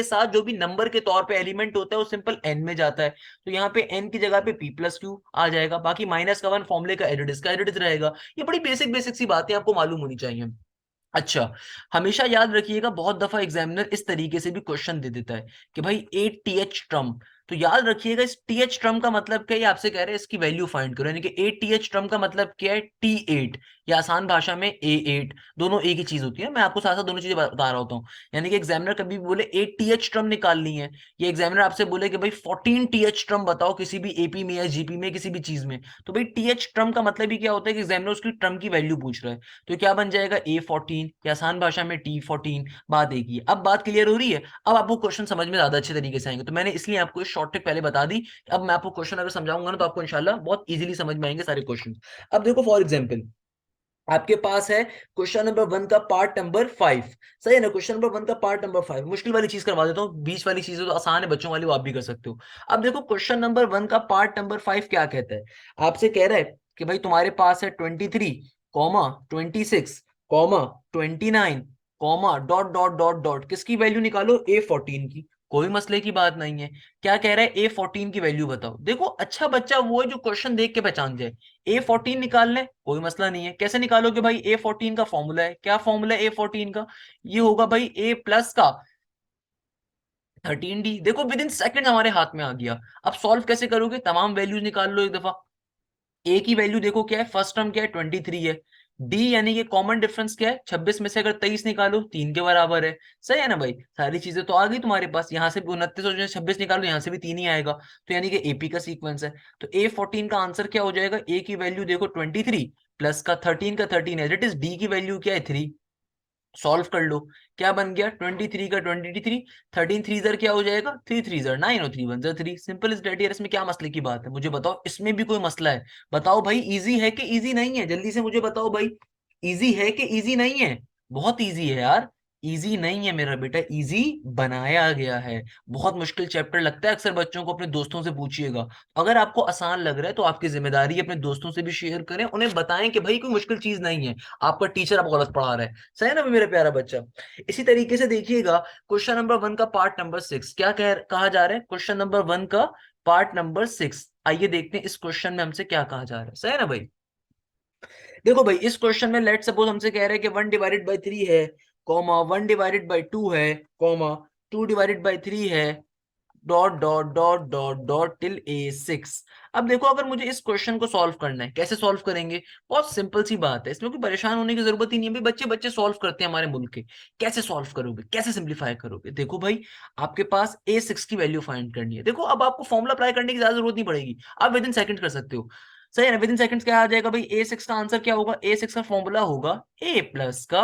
साथ जो भी नंबर के तौर पे एलिमेंट होता है वो सिंपल एन में जाता है। तो यहाँ पे एन की जगह पे P प्लस क्यू आ जाएगा, बाकी माइनस का वन फॉर्मूले का एडिट, इसका एडिट रहेगा। ये बड़ी बेसिक बेसिक सी बातें आपको मालूम होनी चाहिए। अच्छा, हमेशा याद रखिएगा, बहुत दफा एग्जामिनर इस तरीके से भी क्वेश्चन दे देता है कि भाई ए टी एच ट्रम। तो याद रखिएगा इस टी एच ट्रम का मतलब क्या है, ये आपसे कह रहे हैं इसकी वैल्यू फाइंड करो, यानी कि ए टी एच ट्रम का मतलब क्या है, T8, या आसान भाषा में A8। दोनों एक ही चीज होती है, मैं आपको साथ साथ दोनों चीजें बता रहा होता हूँ। यानी कि एग्जामिनर कभी भी बोले ए टी एच ट्रम निकालनी है, ये एग्जामिनर आपसे बोले कि भाई 14 TH ट्रम बताओ किसी भी एपी में या जीपी में किसी भी चीज में, तो भाई टी एच ट्रम का मतलब ही क्या होता है कि एग्जामिनर उसकी ट्रम की वैल्यू पूछ रहा है। तो क्या बन जाएगा, A14, या आसान भाषा में T14। बात एक ही है। अब बात क्लियर हो रही है? अब आपको क्वेश्चन समझ में ज्यादा अच्छे तरीके से आएंगे, तो मैंने इसलिए आपको शॉर्ट ट्रिक पहले बता दी। अब मैं आपको क्वेश्चन अगर समझाऊंगा ना तो आपको इंशाल्लाह बहुत इजीली समझ में आएंगे सारे क्वेश्चन। अब देखो फॉर एग्जाम्पल, आपके पास है क्वेश्चन नंबर वन का पार्ट नंबर 5। सही है ना? क्वेश्चन नंबर वन का पार्ट नंबर 5, मुश्किल वाली चीज करवा देता हूँ, बीच वाली चीजें तो आसान है बच्चों वाली, वो आप भी कर सकते हो। अब देखो क्वेश्चन नंबर वन का पार्ट नंबर 5 क्या कहता है। आपसे कह रहा है कि भाई तुम्हारे पास है 23, 26, 29, डॉट किसकी वैल्यू निकालो, A14 की। कोई मसले की बात नहीं है। क्या कह रहा है, A14 की वैल्यू बताओ। देखो अच्छा बच्चा वो है जो क्वेश्चन देख के पहचान जाए। A14 निकालना है, कोई मसला नहीं है। कैसे निकालोगे भाई, A14 का फॉर्मूला है, क्या फॉर्मूला है A14 का? ये होगा भाई A प्लस का 13D। देखो विद इन सेकंड हमारे हाथ में आ गया। अब सॉल्व कैसे करोगे, तमाम वैल्यूज निकाल लो एक दफा। ए की वैल्यू देखो क्या है, फर्स्ट टर्म क्या है, 23 है। डी यानी कि कॉमन डिफरेंस क्या है, 26 में से अगर 23 निकालो 3 के बराबर है। सही है ना भाई, सारी चीजें तो आ गई तुम्हारे पास, यहाँ से भी 29 और 26 निकालो, यहाँ से भी 3 ही आएगा, तो यानी कि एपी का सीक्वेंस है। तो A14 का आंसर क्या हो जाएगा, ए की वैल्यू देखो 23 प्लस का 13 का 13 है, इट इज डी की वैल्यू क्या है 3। सॉल्व कर लो, क्या बन गया 23 का 23, 13 थ्री जर क्या हो जाएगा 3 थ्री जर 9 और 3 वन जर 3। सिंपल इज डेट यार, इसमें क्या मसले की बात है, मुझे बताओ, इसमें भी कोई मसला है? बताओ भाई, इजी है कि इजी नहीं है, जल्दी से मुझे बताओ भाई, इजी है कि इजी नहीं है? बहुत इजी है यार। इजी नहीं है मेरा बेटा, इजी बनाया गया है। बहुत मुश्किल चैप्टर लगता है अक्सर बच्चों को, अपने दोस्तों से पूछिएगा। अगर आपको आसान लग रहा है तो आपकी जिम्मेदारी है अपने दोस्तों से भी शेयर करें, उन्हें बताएं कि भाई कोई मुश्किल चीज नहीं है, आपका टीचर आपको गलत पढ़ा रहा है। सही है ना मेरा प्यारा बच्चा? इसी तरीके से देखिएगा, क्वेश्चन नंबर 1 का पार्ट नंबर 6 क्या कहा जा रहा है, क्वेश्चन नंबर 1 का पार्ट नंबर 6। आइए देखते हैं इस क्वेश्चन में हमसे क्या कहा जा रहा है। सही है ना भाई? देखो भाई, इस क्वेश्चन में लेट सपोज हमसे कह रहे हैं कि 1/3 है, कॉमा 1/2 है, कॉमा 2/3 है, dot dot dot dot dot till A6। अब देखो, अगर मुझे इस क्वेश्चन को सॉल्व करना है, कैसे सॉल्व करेंगे? बहुत सिंपल सी बात है, इसमें कोई परेशान होने की जरूरत ही नहीं है भाई, बच्चे बच्चे सॉल्व करते हैं हमारे मुल्क के। कैसे सॉल्व करोगे, कैसे सिंप्लीफाई करोगे? देखो भाई, आपके पास A6 की वैल्यू फाइंड करनी है। देखो, अब आपको फॉर्मुला अप्लाई करने की ज्यादा जरूरत नहीं पड़ेगी, आप विद इन सेकंड कर सकते हो। सही है ना? विद इन सेकंड्स क्या आ जाएगा भाई, A6 का आंसर क्या होगा, A6 का फॉर्मूला होगा A प्लस का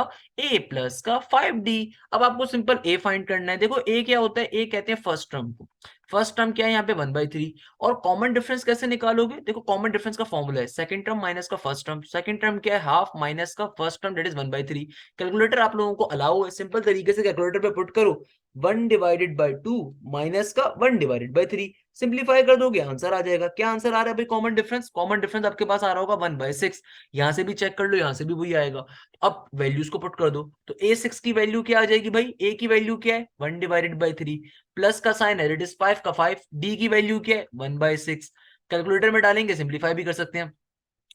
5D। अब आपको सिंपल A फाइंड करना है। देखो A क्या होता है, A कहते हैं फर्स्ट टर्म को। फर्स्ट टर्म क्या है यहाँ पे 1/3। और कॉमन डिफरेंस कैसे निकालोगे, देखो कॉमन डिफरेंस का फॉर्मूला है सेकंड टर्म माइनस का फर्स्ट टर्म। सेकंड टर्म क्या है, हाफ माइनस का first term, that is 1/3। Calculator आप लोगों को अलाउ है, सिंपल तरीके से कैलकुलेटर पे पुट करो, 1/2 माइनस का 1/3, सिंप्लीफाई कर दोगे आंसर आ जाएगा। क्या आंसर आ रहा है भाई, कॉमन डिफरेंस, कॉमन डिफरेंस आपके पास आ रहा होगा 1/6। यहां से भी चेक कर लो, यहां से भी वही आएगा। अब वैल्यूज को पुट कर दो, तो A6 की वैल्यू क्या आ जाएगी भाई, A की वैल्यू क्या है 1/3, प्लस का साइन है इट इज 5 का 5, D की वैल्यू क्या है 1/6। कैलकुलेटर में डालेंगे, सिंप्लीफाई भी कर सकते हैं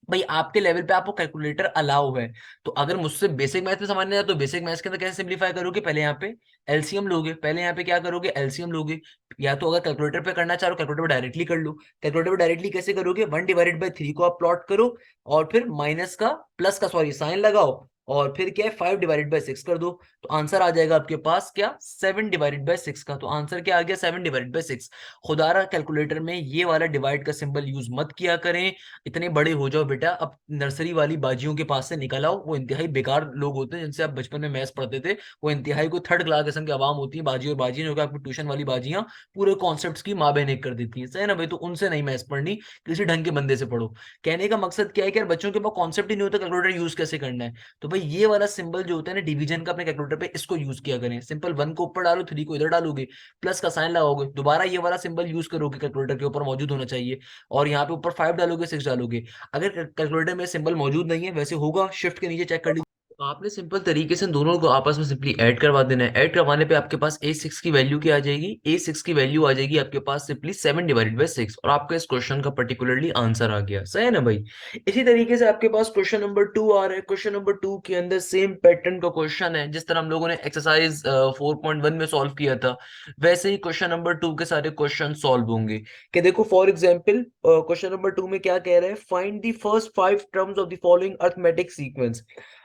भाई, आपके लेवल पे आपको कैलकुलेटर अलाउ है। तो अगर मुझसे बेसिक मैथ में समझने जाए तो बेसिक मैथ्स के अंदर कैसे सिंप्लीफाई करोगे, पहले यहाँ पे एलसीएम लोगे, पहले यहाँ पे क्या करोगे, एलसीएम लोगे। या तो अगर कैलकुलेटर पे करना चाहो कैलकुलेटर पे डायरेक्टली कर लो। कैलकुलेटर पे डायरेक्टली कैसे करोगे, 1/3 को आप प्लॉट करो, और फिर माइनस का प्लस का सॉरी साइन लगाओ, और फिर क्या है 5/6 कर दो, तो आंसर आ जाएगा आपके पास क्या 7/6 का। तो आंसर क्या आ गया 7/6। खुदारा कैलकुलेटर में ये वाला डिवाइड का सिंबल यूज मत किया करें। इतने बड़े हो जाओ बेटा, अब नर्सरी वाली बाजियों के पास से निकल आओ, वो इंतहाई बेकार लोग होते हैं जिनसे आप बचपन में मैथ्स पढ़ते थे। वो इंतहाई कोई थर्ड क्लास किस्म की आवाम होती है, बाजी और बाजी जो कि आपकी ट्यूशन वाली बाजियां पूरे कॉन्सेप्ट्स की माँ बहन एक कर देती हैं। सही है ना भाई? तो उनसे नहीं मैथ्स पढ़नी, किसी ढंग के बंदे से पढ़ो। कहने का मकसद क्या है कि यार बच्चों के पास कॉन्सेप्ट ही नहीं होता कैलकुलेटर यूज कैसे करना है। तो भाई ये वाला सिंबल जो होता है ना डिवीजन का, अपने कैलकुलेटर पे इसको यूज किया करें। सिंपल 1 को ऊपर डालो, 3 को इधर डालोगे, प्लस का साइन लगाओगे, दोबारा ये वाला सिंबल यूज करोगे, कैलकुलेटर के ऊपर मौजूद होना चाहिए। और यहाँ पे ऊपर 5 डालोगे, 6 डालोगे। अगर कैलकुलेटर में सिंबल मौजूद नहीं है, वैसे होगा, शिफ्ट के नीचे चेक कर लीजिए। तो आपने सिंपल तरीके से दोनों को आपस में सिंपली ऐड करवा देना है। ऐड करवाने पे आपके पास A6 की वैल्यू क्या आ जाएगी, A6 की वैल्यू आ जाएगी आपके पास सिंपली 7/6, और आपका इस क्वेश्चन का पर्टिकुलरली आंसर आ गया। सही है ना भाई? इसी तरीके से आपके पास क्वेश्चन नंबर 2 आ रहा है। क्वेश्चन नंबर 2 के अंदर सेम पैटर्न का क्वेश्चन है, जिस तरह हम लोगों ने एक्सरसाइज 4.1 में सॉल्व किया था, वैसे ही क्वेश्चन नंबर 2 के सारे क्वेश्चन सॉल्व होंगे। कि देखो फॉर एग्जाम्पल क्वेश्चन नंबर 2 में क्या कह रहा है, find the first 5 terms of the following arithmetic sequence.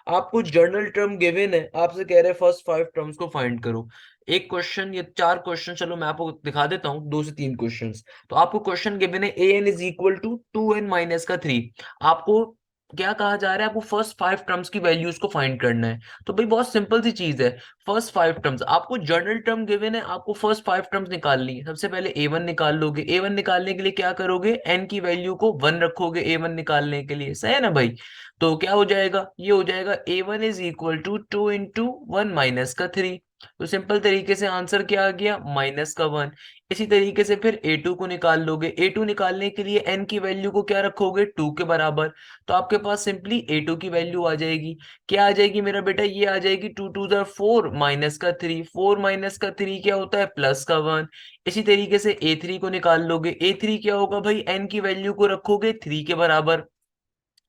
आपको जर्नल टर्म गिवन है, आपसे कह रहे हैं फर्स्ट 5 टर्म्स को फाइंड करो। एक क्वेश्चन या 4 क्वेश्चन, चलो मैं आपको दिखा देता हूँ, 2 से 3 क्वेश्चंस। तो आपको क्वेश्चन गिवन है an is equal to 2n minus का 3। आपको क्या कहा जा रहा है, आपको फर्स्ट 5 टर्म्स की वैल्यूज को फाइंड करना है। तो भाई बहुत सिंपल सी चीज है, फर्स्ट 5 टर्म्स आपको जर्नल टर्म गिवन है, आपको फर्स्ट 5 टर्म्स निकालनी है। सबसे पहले A1 निकाल लोगे, A1 निकालने के लिए क्या करोगे, n की वैल्यू को 1 रखोगे A1 निकालने के लिए। सही है ना भाई? तो क्या हो जाएगा, ये हो जाएगा A1 is equal to 2 × 1 minus का 3। तो सिंपल तरीके से आंसर क्या आ गया, माइनस का 1। इसी तरीके से फिर A2 को निकाल लोगे, A2 निकालने के लिए n की वैल्यू को क्या रखोगे, 2 के बराबर। तो आपके पास सिंपली A2 की वैल्यू आ जाएगी, क्या आ जाएगी मेरा बेटा, ये आ जाएगी 2 × 2 = 4 माइनस का 3। 4 माइनस का 3 क्या होता है, प्लस का 1। इसी तरीके से A3 को निकाल लोगे, A3 क्या होगा भाई, n की वैल्यू को रखोगे 3 के बराबर।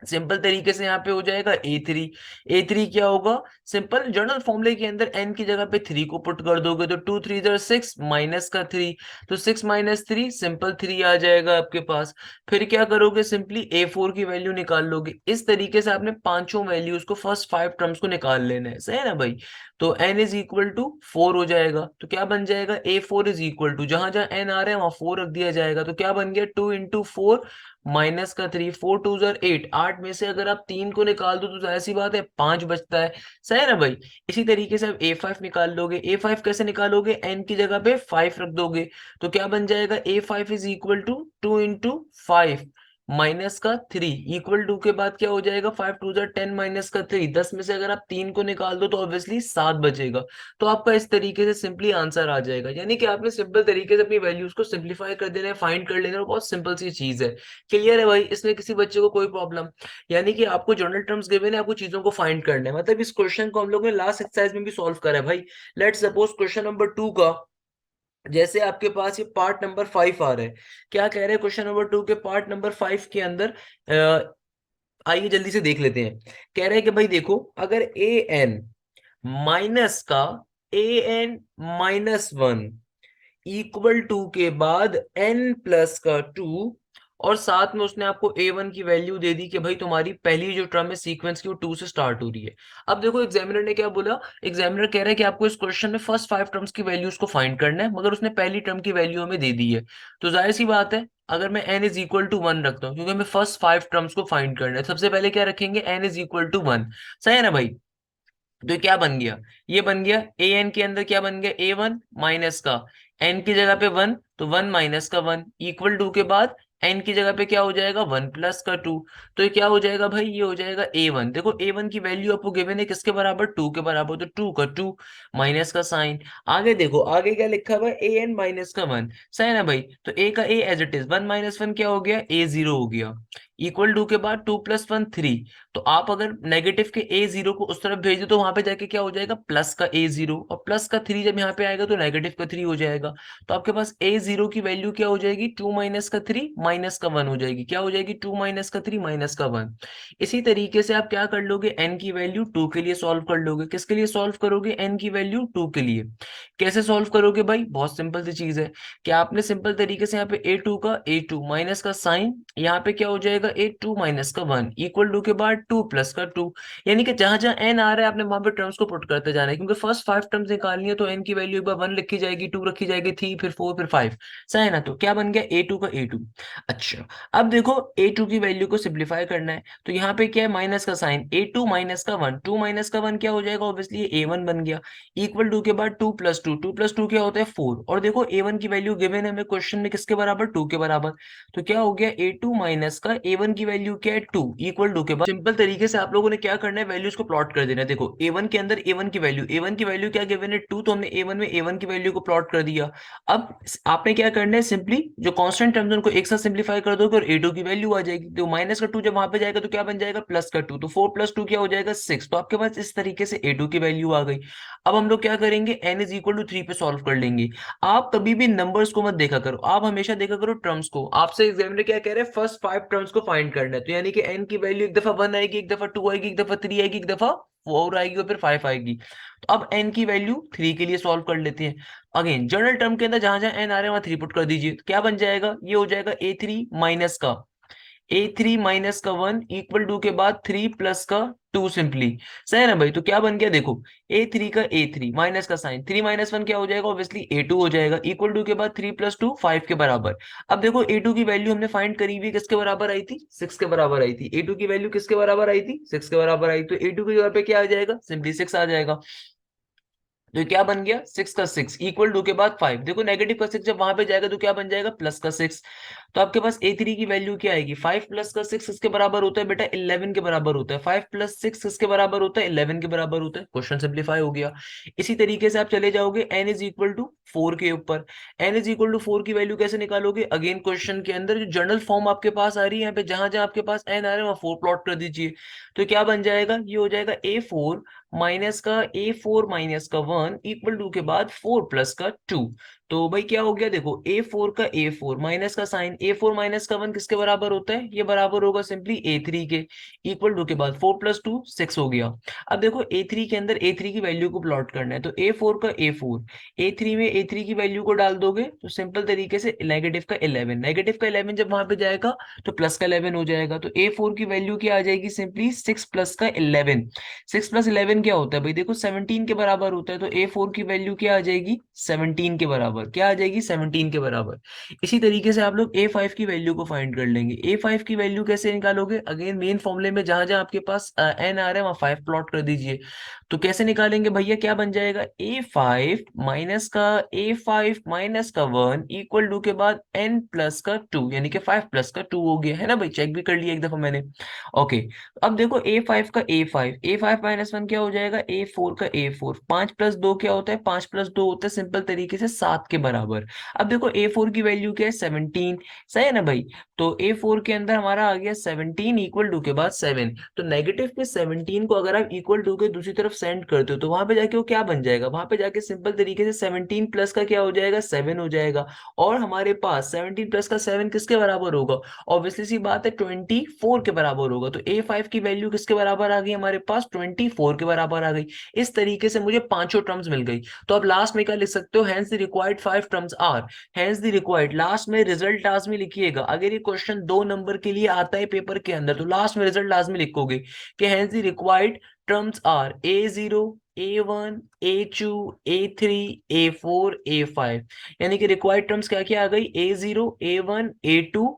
सिंपल तरीके से यहाँ पे हो जाएगा A3। A3 क्या होगा, सिंपल जनरल फॉर्मूले के अंदर n की जगह पे 3 को पुट कर दोगे तो 2 3 इधर 6 माइनस का 3, तो 6 माइनस 3 सिंपल 3 आ जाएगा आपके पास। फिर क्या करोगे, सिंपली A4 की वैल्यू निकाल लोगे। इस तरीके से आपने पांचों वैल्यूज को, फर्स्ट 5 टर्म्स को निकाल लेना है, सही है ना भाई। तो n इज इक्वल टू 4 हो जाएगा, तो क्या बन जाएगा, A4 इज इक्वल टू, जहां जहां n आ रहा है वहां 4 रख दिया जाएगा, तो क्या बन गया, 2 into 4 माइनस का 3, 4 2 8, 8 में से अगर आप 3 को निकाल दो तो जाहिर सी बात है 5 बचता है, सही है ना भाई। इसी तरीके से आप A5 निकाल लोगे। A5 कैसे निकालोगे, n की जगह पे 5 रख दोगे, तो क्या बन जाएगा, A5 is equal to 2 into 5 minus का 3 इक्वल टू के बाद क्या हो जाएगा, 5 2 10 माइनस का 3, 10 में से अगर आप 3 को निकाल दो तो ऑब्वियसली 7 बचेगा। तो आपका इस तरीके से सिंपली आंसर आ जाएगा, यानी कि आपने सिंपल तरीके से अपनी वैल्यूज को सिंप्लीफाई कर देना है, फाइंड कर लेना है, और बहुत सिंपल सी चीज है। क्लियर है भाई, इसमें किसी बच्चे को कोई प्रॉब्लम, यानी कि आपको जनरल टर्म्स गिवन है, आपको चीजों को फाइंड करना है। मतलब इस क्वेश्चन को हम लोग ने लास्ट एक्सरसाइज में भी सॉल्व करा है भाई। लेट्स सपोज क्वेश्चन नंबर 2 का, जैसे आपके पास ये पार्ट नंबर 5 आ रहा है, क्या कह रहे हैं क्वेश्चन नंबर 2 के पार्ट नंबर 5 के अंदर, आइए जल्दी से देख लेते हैं। कह रहे हैं कि भाई देखो, अगर ए एन माइनस का an-1 इक्वल टू के बाद n+2, और साथ में उसने आपको a1 की वैल्यू दे दी कि भाई तुम्हारी पहली जो टर्म है सीक्वेंस की वो 2 से स्टार्ट हो रही है। अब देखो एग्जामिनर ने क्या बोला, एग्जामिनर कह रहा है कि आपको इस क्वेश्चन में फर्स्ट 5 टर्म्स की वैल्यूज को फाइंड करना है, मगर उसने पहली टर्म की वैल्यू हमें दे दी है। तो जाहिर सी बात है, अगर मैं n इज इक्वल टू 1 रखता हूँ, क्योंकि हमें फर्स्ट 5 टर्म्स को फाइंड करना है, सबसे पहले क्या रखेंगे, n इज इक्वल टू 1, सही है ना भाई। तो ये क्या बन गया, ये बन गया ए एन के अंदर क्या बन गया, A1 माइनस का एन की जगह पे 1, तो 1 माइनस का 1 इक्वल टू के बाद एन की जगह पे क्या हो जाएगा, 1+2। तो ये क्या हो जाएगा भाई, ये हो जाएगा A1। देखो A1 की वैल्यू आपको गिवन है किसके बराबर, 2 के बराबर, तो 2 का 2 माइनस का साइन। आगे देखो, आगे क्या लिखा हुआ है, an-1, सही है ना भाई। तो a का a एज इट इज, 1 - 1 क्या हो गया, A0 हो गया, इक्वल टू के बाद 2+1 3। तो आप अगर नेगेटिव के A0 को उस तरफ भेज दो तो वहां पे जाके क्या हो जाएगा, प्लस का A0, और प्लस का 3 जब यहाँ पे आएगा तो नेगेटिव का 3 हो जाएगा। तो आपके पास A0 की वैल्यू क्या हो जाएगी, 2 माइनस का 3 माइनस का 1 हो जाएगी, क्या हो जाएगी, 2 माइनस का 3 माइनस का 1। इसी तरीके से आप क्या कर लोगे, n की वैल्यू 2 के लिए सॉल्व कर लोगे। किसके लिए सॉल्व करोगे, n की वैल्यू 2 के लिए। कैसे सॉल्व करोगे भाई, बहुत सिंपल सी चीज है कि आपने सिंपल तरीके से यहाँ पे A2 का A2 माइनस का साइन, यहाँ पे क्या हो जाएगा, A2 माइनस का 1 इक्वल टू के बाद 2 प्लस का 2। यानी कि जहां जहां n आ रहा है आपने वहां पे टर्म्स को पुट करते जाना है, क्योंकि फर्स्ट 5 टर्म्स निकालनी है, तो n की वैल्यू एक बार 1 लिखी जाएगी, 2 रखी जाएगी, 3 फिर 4 फिर 5, सही है ना। तो क्या बन गया, A2 का A2। अच्छा, अब देखो A2 की वैल्यू को सिंप्लीफाई करना है, तो यहाँ पे क्या है, माइनस का साइन, A2 माइनस का 1, 2 माइनस का 1 क्या हो जाएगा, ऑब्वियसली A1 बन गया, इक्वल टू के बाद 2+2, 2+2 क्या होता है 4, और देखो A1 की वैल्यू गिवन है हमें क्वेश्चन में किसके बराबर, 2 के बराबर। तो क्या हो गया, A2 माइनस का A1 की वैल्यू क्या है, 2 इक्वल टू के बाद सिंपल तरीके से आप लोगों ने क्या करना है, वैल्यूज को प्लॉट कर देना है। देखो A1 के अंदर A1 की वैल्यू, A1 की वैल्यू क्या गिवन है, 2, तो हमने A1 में A1 की वैल्यू को प्लॉट कर दिया। अब आपने क्या करना है, सिंपली जो कांस्टेंट टर्म्स उनको एक साथ सिंप्लीफाई कर दोगे और A2 की वैल्यू आ जाएगी। तो माइनस का 2 जब वहां पे जाएगा तो क्या बन जाएगा, प्लस का 2, तो 4+2 क्या हो जाएगा, 6। तो आपके पास इस तरीके से A2 की वैल्यू आ गई। अब हम लोग क्या करेंगे, n इज इक्वल टू 3 पे सॉल्व कर लेंगे। आप कभी भी नंबर्स को मत देखा करो, आप हमेशा देखा करो टर्म्स को। आपसे एग्जामिनर क्या कह रहे हैं, फर्स्ट 5 टर्म्स को फाइंड करना है, तो यानी कि n की वैल्यू एक दफा 1 आएगी, एक दफा 2 आएगी, एक दफा 3 आएगी, एक दफा 4 आएगी, और फिर 5 आएगी। तो अब n की वैल्यू 3 के लिए सॉल्व कर लेते हैं। अगेन जनरल टर्म के अंदर जहां जहां n आ रहे हैं वहां 3 पुट कर दीजिए, तो क्या बन जाएगा, ये हो जाएगा A3 माइनस का A3 माइनस का 1 इक्वल टू के बाद 3 प्लस का 2 सिंपली, सही है ना भाई। तो क्या बन गया, देखो A3 का A3 माइनस का साइन, 3 - 1 क्या हो जाएगा, ऑब्वियसली A2 हो जाएगा, इक्वल टू के बाद 3+2 5 के बराबर। अब देखो A2 की वैल्यू हमने फाइंड करी हुई, किसके बराबर आई थी, 6 के बराबर आई थी। A2 की वैल्यू किसके बराबर आई थी, 6 के बराबर आई, तो A2 की जगह पे क्या आ जाएगा, सिंपली 6 आ जाएगा। तो क्या बन गया, 6 का 6 इक्वल टू के बाद 5। देखो नेगेटिव का 6 जब वहां पे जाएगा तो क्या बन जाएगा, प्लस का 6। तो आपके पास A3 की वैल्यू क्या आएगी, 5 प्लस का 6 इसके बराबर होता है बेटा 11 के बराबर होता है। 5 + 6 इसके बराबर होता है 11 के बराबर होता है। क्वेश्चन सिंप्लीफाई हो गया। इसी तरीके से आप चले जाओगे n इज इक्वल टू 4 के ऊपर। n इज इक्वल टू 4 की वैल्यू कैसे निकालोगे, अगेन क्वेश्चन के अंदर जो जनरल फॉर्म आपके पास आ रही है, यहाँ पे जहां जहां आपके पास n आ रहा है वहां 4 प्लॉट कर दीजिए। तो क्या बन जाएगा, ये हो जाएगा A4 माइनस का A4 माइनस का 1 इक्वल टू के बाद 4 प्लस का 2। तो भाई क्या हो गया, देखो A4 का A4 माइनस का साइन, A4 माइनस का 1 किसके बराबर होता है, ये बराबर होगा सिंपली A3 के। इक्वल टू के बाद 4 + 2 6 हो गया। अब देखो A3 के अंदर A3 की वैल्यू को प्लॉट करना है, तो A4 का A4, A3 में A3 की वैल्यू को डाल दोगे तो सिंपल तरीके से नेगेटिव का 11, नेगेटिव का 11 जब वहां पे जाएगा तो प्लस का 11 हो जाएगा। तो A4 की वैल्यू क्या आ जाएगी, सिंपली 6 + का 11। 6 + 11 क्या होता है भाई, देखो 17 के बराबर होता है। तो A4 की वैल्यू क्या आ जाएगी, 17 के बराबर, क्या आ जाएगी 17 के बराबर। इसी तरीके से आप लोग A5 की वैल्यू को फाइंड कर लेंगे। A5 की वैल्यू कैसे निकालोगे, अगेन मेन फॉर्मूले में जहां जहां आपके पास n आ रहा है वहां 5 प्लॉट कर दीजिए। तो कैसे निकालेंगे भैया, क्या बन जाएगा, A5 माइनस का 1 इक्वल टू के बाद n+2, यानी कि 5+2 हो गया है ना भाई, चेक भी कर लिया एक दफा मैंने। ओके, अब देखो A5 का A5, A5 - 1 क्या हो जाएगा, A4 का A4, 5+2 क्या होता है, 5+2 होता है सिंपल तरीके से 7 के बराबर। अब देखो A4 की वैल्यू क्या है, 17, सही है ना भाई। तो A4 के अंदर हमारा आ गया 17 इक्वल टू के बाद 7। तो नेगेटिव के 17 को अगर आप इक्वल टू के दूसरी तरफ सेंड करते हो तो वहां पे जाके वो क्या बन जाएगा, वहां पे जाके सिंपल तरीके से 17 प्लस का क्या हो जाएगा, 7 हो जाएगा। और हमारे पास 17 प्लस का 7 किसके बराबर होगा, ऑब्वियसली सी बात है 24 के बराबर होगा। तो A5 की वैल्यू किसके बराबर आ गई, हमारे पास 24 के बराबर आ गई। इस तरीके से मुझे पांचों टर्म्स मिल गई। तो अब लास्ट में क्या लिख सकते हो, hence the required 5 terms are, hence the required, last में रिजल्ट लाजमी लिखिएगा। अगर ये क्वेश्चन 2 नंबर के लिए आता है पेपर के अंदर तो लास्ट में रिजल्ट लाजमी लिखोगे कि hence the required terms are A0, A1, A2, A3, A4, A5। यानी कि रिक्वायर्ड टर्म्स क्या क्या आ गई, A0, A1, A2,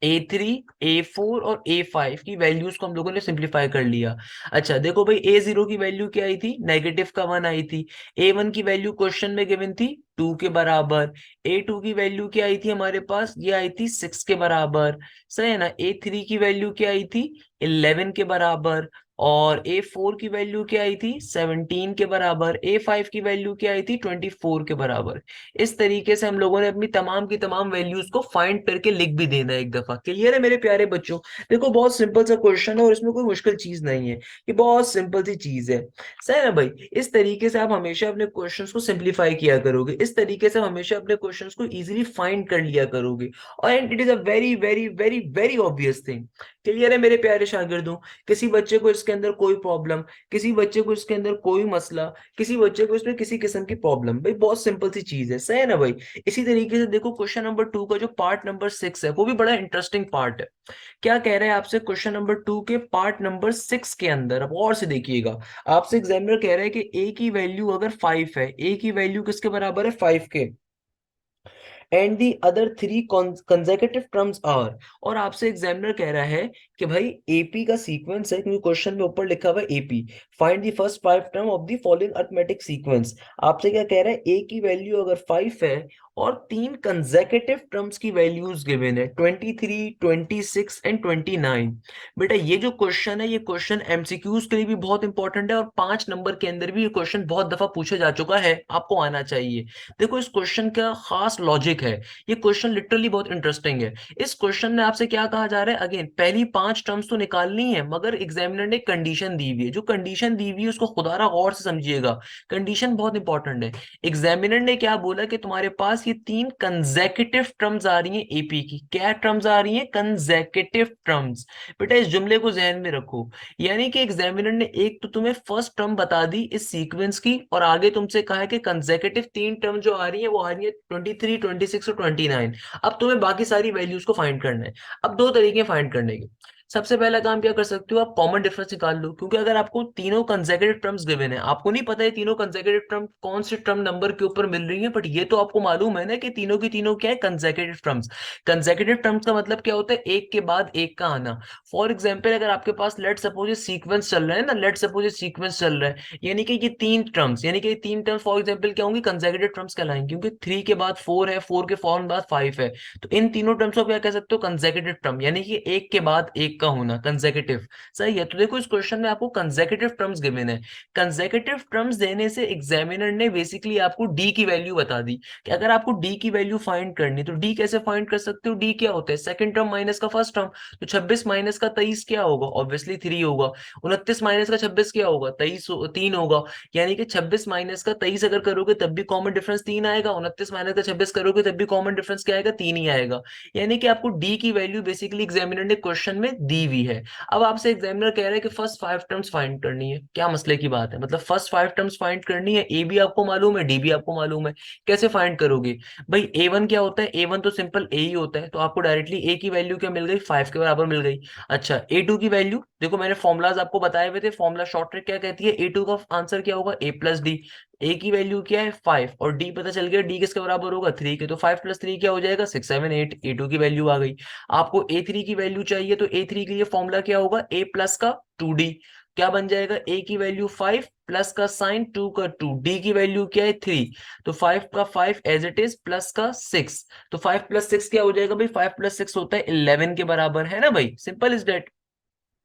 A3, A4 और A5 की वैल्यूज को हम लोगों ने सिंप्लीफाई कर लिया। अच्छा देखो भाई, A0 की वैल्यू क्या आई थी, -1 आई थी। A1 की वैल्यू क्वेश्चन में गिवन थी 2 के बराबर। A2 की वैल्यू क्या आई थी हमारे पास, ये आई थी 6 के बराबर, सही है ना। A3 की वैल्यू क्या आई थी, 11 के बराबर। और A4 की वैल्यू क्या आई थी, 17 के बराबर। A5 की वैल्यू क्या आई थी, 24 के बराबर। इस तरीके से हम लोगों ने अपनी तमाम की तमाम वैल्यूज को फाइंड करके लिख भी देना है एक दफा। क्लियर है मेरे प्यारे बच्चों। देखो बहुत सिंपल सा क्वेश्चन है और इसमें कोई मुश्किल चीज नहीं है, ये बहुत सिंपल सी चीज है, सही है ना भाई। इस तरीके से आप हमेशा अपने क्वेश्चंस को सिंप्लीफाई किया करोगे, इस तरीके से आप हमेशा अपने क्वेश्चंस को इजीली फाइंड कर लिया करोगे। और and it is a very very very very obvious thing. Clear है मेरे प्यारे शागिर्दों। किसी बच्चे को इसके अंदर कोई प्रॉब्लम, किसी बच्चे को इसके अंदर कोई मसला, किसी बच्चे को इसमें किसी किस्म की प्रॉब्लम, भाई बहुत सिंपल सी चीज है, सही है ना भाई। इसी तरीके से देखो क्वेश्चन नंबर 2 का जो पार्ट नंबर 6 है वो भी बड़ा इंटरेस्टिंग पार्ट है। क्या कह रहे हैं आपसे, क्वेश्चन नंबर 2 के पार्ट नंबर 6 के अंदर अब और से देखिएगा। आपसे एग्जामिनर कह रहा है कि ए की वैल्यू अगर 5 है, ए की वैल्यू किसके बराबर है, 5 के, and the other 3 consecutive terms are. और आपसे एग्जामिनर कह रहा है कि भाई एपी का सीक्वेंस है, क्योंकि क्वेश्चन में ऊपर लिखा हुआ है AP, find the first 5 term of the following arithmetic sequence. आपसे क्या कह रहा है, ए की वैल्यू अगर 5 है और 3 कंसेक्यूटिव टर्म्स की वैल्यूज गिवन है 23, 26 एंड 29। बेटा ये जो क्वेश्चन है, ये क्वेश्चन एमसीक्यूज के लिए भी बहुत इंपॉर्टेंट है और 5 नंबर के अंदर भी ये क्वेश्चन बहुत दफा पूछा जा चुका है, आपको आना चाहिए। देखो इस क्वेश्चन का खास लॉजिक है, ये क्वेश्चन लिटरली बहुत इंटरेस्टिंग है। इस क्वेश्चन में आपसे क्या कहा जा रहा है, अगेन पहली 5 टर्म्स तो निकालनी है मगर एग्जामिनर ने कंडीशन दी हुई है, जो कंडीशन दी हुई है उसको खुदारा गौर से समझिएगा, कंडीशन बहुत इंपॉर्टेंट है। एग्जामिनर ने क्या बोला कि तुम्हारे पास ये 3 कंसेक्यूटिव टर्म्स आ रही हैं एपी की, क्या टर्म्स आ रही हैं, कंसेक्यूटिव टर्म्स। बेटा इस जुमले को जहन में रखो, यानी कि एग्जामिनर ने एक तो तुम्हें फर्स्ट टर्म बता दी इस सीक्वेंस की और आगे तुमसे कहा है कि कंसेक्यूटिव 3 टर्म जो आ रही है वो आ रही है 23, 26 और 29। अब तुम्हें बाकी सारी वैल्यूज को फाइंड करना है। अब दो तरीके फाइंड करने के, सबसे पहला काम क्या कर सकते हो, आप कॉमन डिफरेंस निकाल लो। क्योंकि अगर आपको तीनों कंसेक्यूटिव टर्म्स गिवन है, आपको नहीं पता है तीनों कंसेक्यूटिव टर्म कौन से टर्म नंबर के ऊपर मिल रही है, बट ये तो आपको मालूम है ना कि तीनों की तीनों क्या है, कंसेक्यूटिव टर्म्स। कंसेक्यूटिव टर्म्स का मतलब क्या होता है, एक के बाद एक का आना। फॉर एग्जाम्पल अगर आपके पास लेट सपोज सीक्वेंस चल रहा है ना, लेट सपोज सीक्वेंस चल रहा है, यानी कि ये 3 टर्म्स, यानी कि 3 टर्म्स फॉर एग्जाम्पल क्या होंगी, कंसेक्यूटिव टर्म्स कहलाएंगे। क्योंकि 3 के बाद 4 है, 4 के फौरन बाद 5 है, तो इन तीनों टर्म्स को क्या कह सकते हो, कंसेक्यूटिव टर्म, यानी कि एक के बाद एक एक का होना कंसेक्यूटिव। सही है, तो देखो इस क्वेश्चन में आपको कंसेक्यूटिव टर्म्स गिवन है। कंसेक्यूटिव टर्म्स देने से एग्जामिनर ने बेसिकली आपको डी की वैल्यू बता दी कि अगर आपको डी की वैल्यू फाइंड करनी, तो डी कैसे फाइंड कर सकते हो? डी क्या होता है? सेकंड टर्म माइनस का फर्स्ट टर्म। तो 26 माइनस का 23 क्या होगा? ऑब्वियसली 3 होगा। 29 माइनस का 26 क्या होगा? 23 3 होगा। यानी कि 26 माइनस का 23 अगर करोगे तब भी कॉमन डिफरेंस 3 आएगा, 29 माइनस का 26 करोगे तब भी कॉमन डिफरेंस क्या आएगा? 3 ही आएगा। यानी कि आपको डी की वैल्यू बेसिकली एग्जामिनर ने क्वेश्चन में दी हुई है। अब आपसे एग्जामिनर कह रहा है कि फर्स्ट 5 टर्म्स फाइंड करनी है। क्या मसले की बात है? मतलब फर्स्ट 5 टर्म्स फाइंड करनी है, ए भी आपको मालूम है, डी भी आपको मालूम है, कैसे फाइंड करोगे? भाई A1 क्या होता है? A1 तो सिंपल ए ही होता है, तो आपको डायरेक्टली ए की वैल्यू क्या मिल गई? 5 के बराबर मिल गई। अच्छा, A2 की वैल्यू देखो, मैंने फॉर्मुलाज आपको बताए हुए थे, फॉर्मुला शॉर्ट ट्रिक क्या कहती है? A2 का आंसर क्या होगा? A plus D. ए की वैल्यू क्या है? 5, और डी पता चल गया, डी किसके बराबर होगा? 3 के। तो 5 प्लस 3 क्या हो जाएगा? 6 7 8। A2 की वैल्यू आ गई। आपको A3 की वैल्यू चाहिए, तो A3 के लिए फॉर्मूला क्या होगा? A प्लस का 2D। क्या बन जाएगा? A की वैल्यू 5 प्लस का साइन 2 का 2, डी की वैल्यू क्या है? 3। तो 5 का 5 एज इट इज, प्लस का 6। तो 5 प्लस 6 क्या हो जाएगा भाई? 5 प्लस 6 होता है 11 के बराबर, है ना भाई? Simple is that.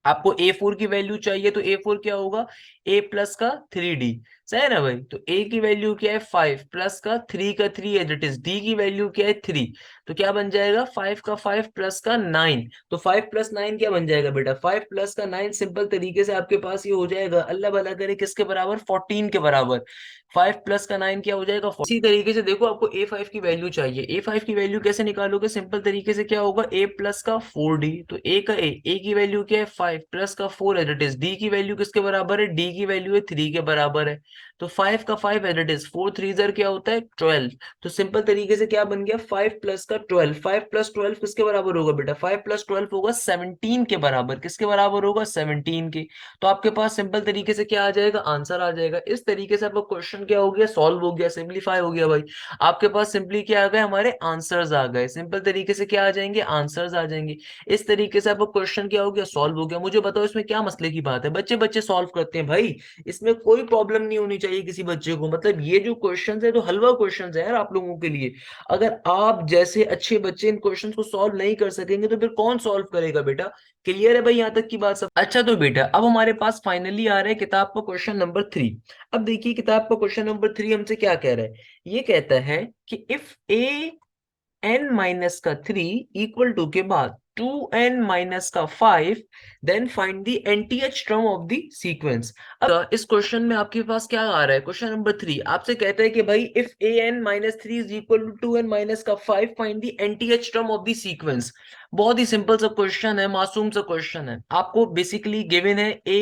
आपको A4 की वैल्यू चाहिए, तो A4 क्या होगा? A प्लस का 3D। सही है ना भाई? तो A की वैल्यू क्या है? 5 प्लस का 3 का 3 एज इट इज, डी की वैल्यू क्या है? 3। तो क्या बन जाएगा? 5 का 5 प्लस का 9। तो 5 प्लस 9 क्या बन जाएगा बेटा? 5 प्लस का 9 सिंपल तरीके से आपके पास ये हो जाएगा, अल्लाह भला करे, किसके बराबर? 14 के बराबर। 5 प्लस का 9 क्या हो जाएगा? इसी तरीके से देखो, आपको A5 की वैल्यू चाहिए। A5 की वैल्यू कैसे निकालोगे? सिंपल तरीके से क्या होगा? A प्लस का 4D। तो A की वैल्यू क्या है? 5 प्लस का 4 एज इट इज, डी की वैल्यू किसके बराबर है? डी की वैल्यू है 3 के बराबर है। तो 5 का 5 एज इट इज, 4 3 जर क्या होता है? 12। तो सिंपल तरीके से क्या बन गया? 5 प्लस का 12। 5 प्लस 12 किसके बराबर होगा बेटा? 5 प्लस 12 होगा 17 के बराबर। किसके बराबर होगा? 17 के। तो आपके पास सिंपल तरीके से क्या आ जाएगा? आंसर आ जाएगा। इस तरीके से आपका क्वेश्चन क्या हो गया? सॉल्व हो गया, सिंप्लीफाई हो गया भाई। आपके पास सिंपली क्या आ गए? हमारे आंसर्स आ गए। सिंपल तरीके से क्या आ जाएंगे? आंसर्स आ जाएंगे। इस तरीके से आपका क्वेश्चन क्या हो गया? सॉल्व हो गया। मुझे बताओ इसमें क्या मसले की बात है? बच्चे बच्चे सॉल्व करते हैं भाई, इसमें कोई प्रॉब्लम नहीं होनी चाहिए किसी बच्चे को। मतलब ये जो क्वेश्चंस है तो हलवा क्वेश्चंस है यार आप लोगों के लिए। अगर आप जैसे अच्छे बच्चे इन क्वेश्चंस को सॉल्व नहीं कर सकेंगे तो फिर कौन सॉल्व करेगा बेटा? क्लियर है भाई यहाँ तक की बात सब? अच्छा, तो बेटा अब हमारे पास फाइनली आ रहा है किताब का क्वेश्चन नंबर 3। अब देखिए किताब का क्वेश्चन नंबर 3 हमसे क्या कह रहा है? ये कहता है कि इफ n माइनस का 3 इक्वल टू के बाद 2n माइनस का 5, then find the nth term of the sequence. अब इस क्वेश्चन में आपके पास क्या आ रहा है? क्वेश्चन नंबर 3 आपसे कहता है कि भाई if an minus 3 is equal to 2n minus का 5, find the nth term of the sequence. बहुत ही सिंपल सा क्वेश्चन है, मासूम सा क्वेश्चन है। आपको बेसिकली गिवन है a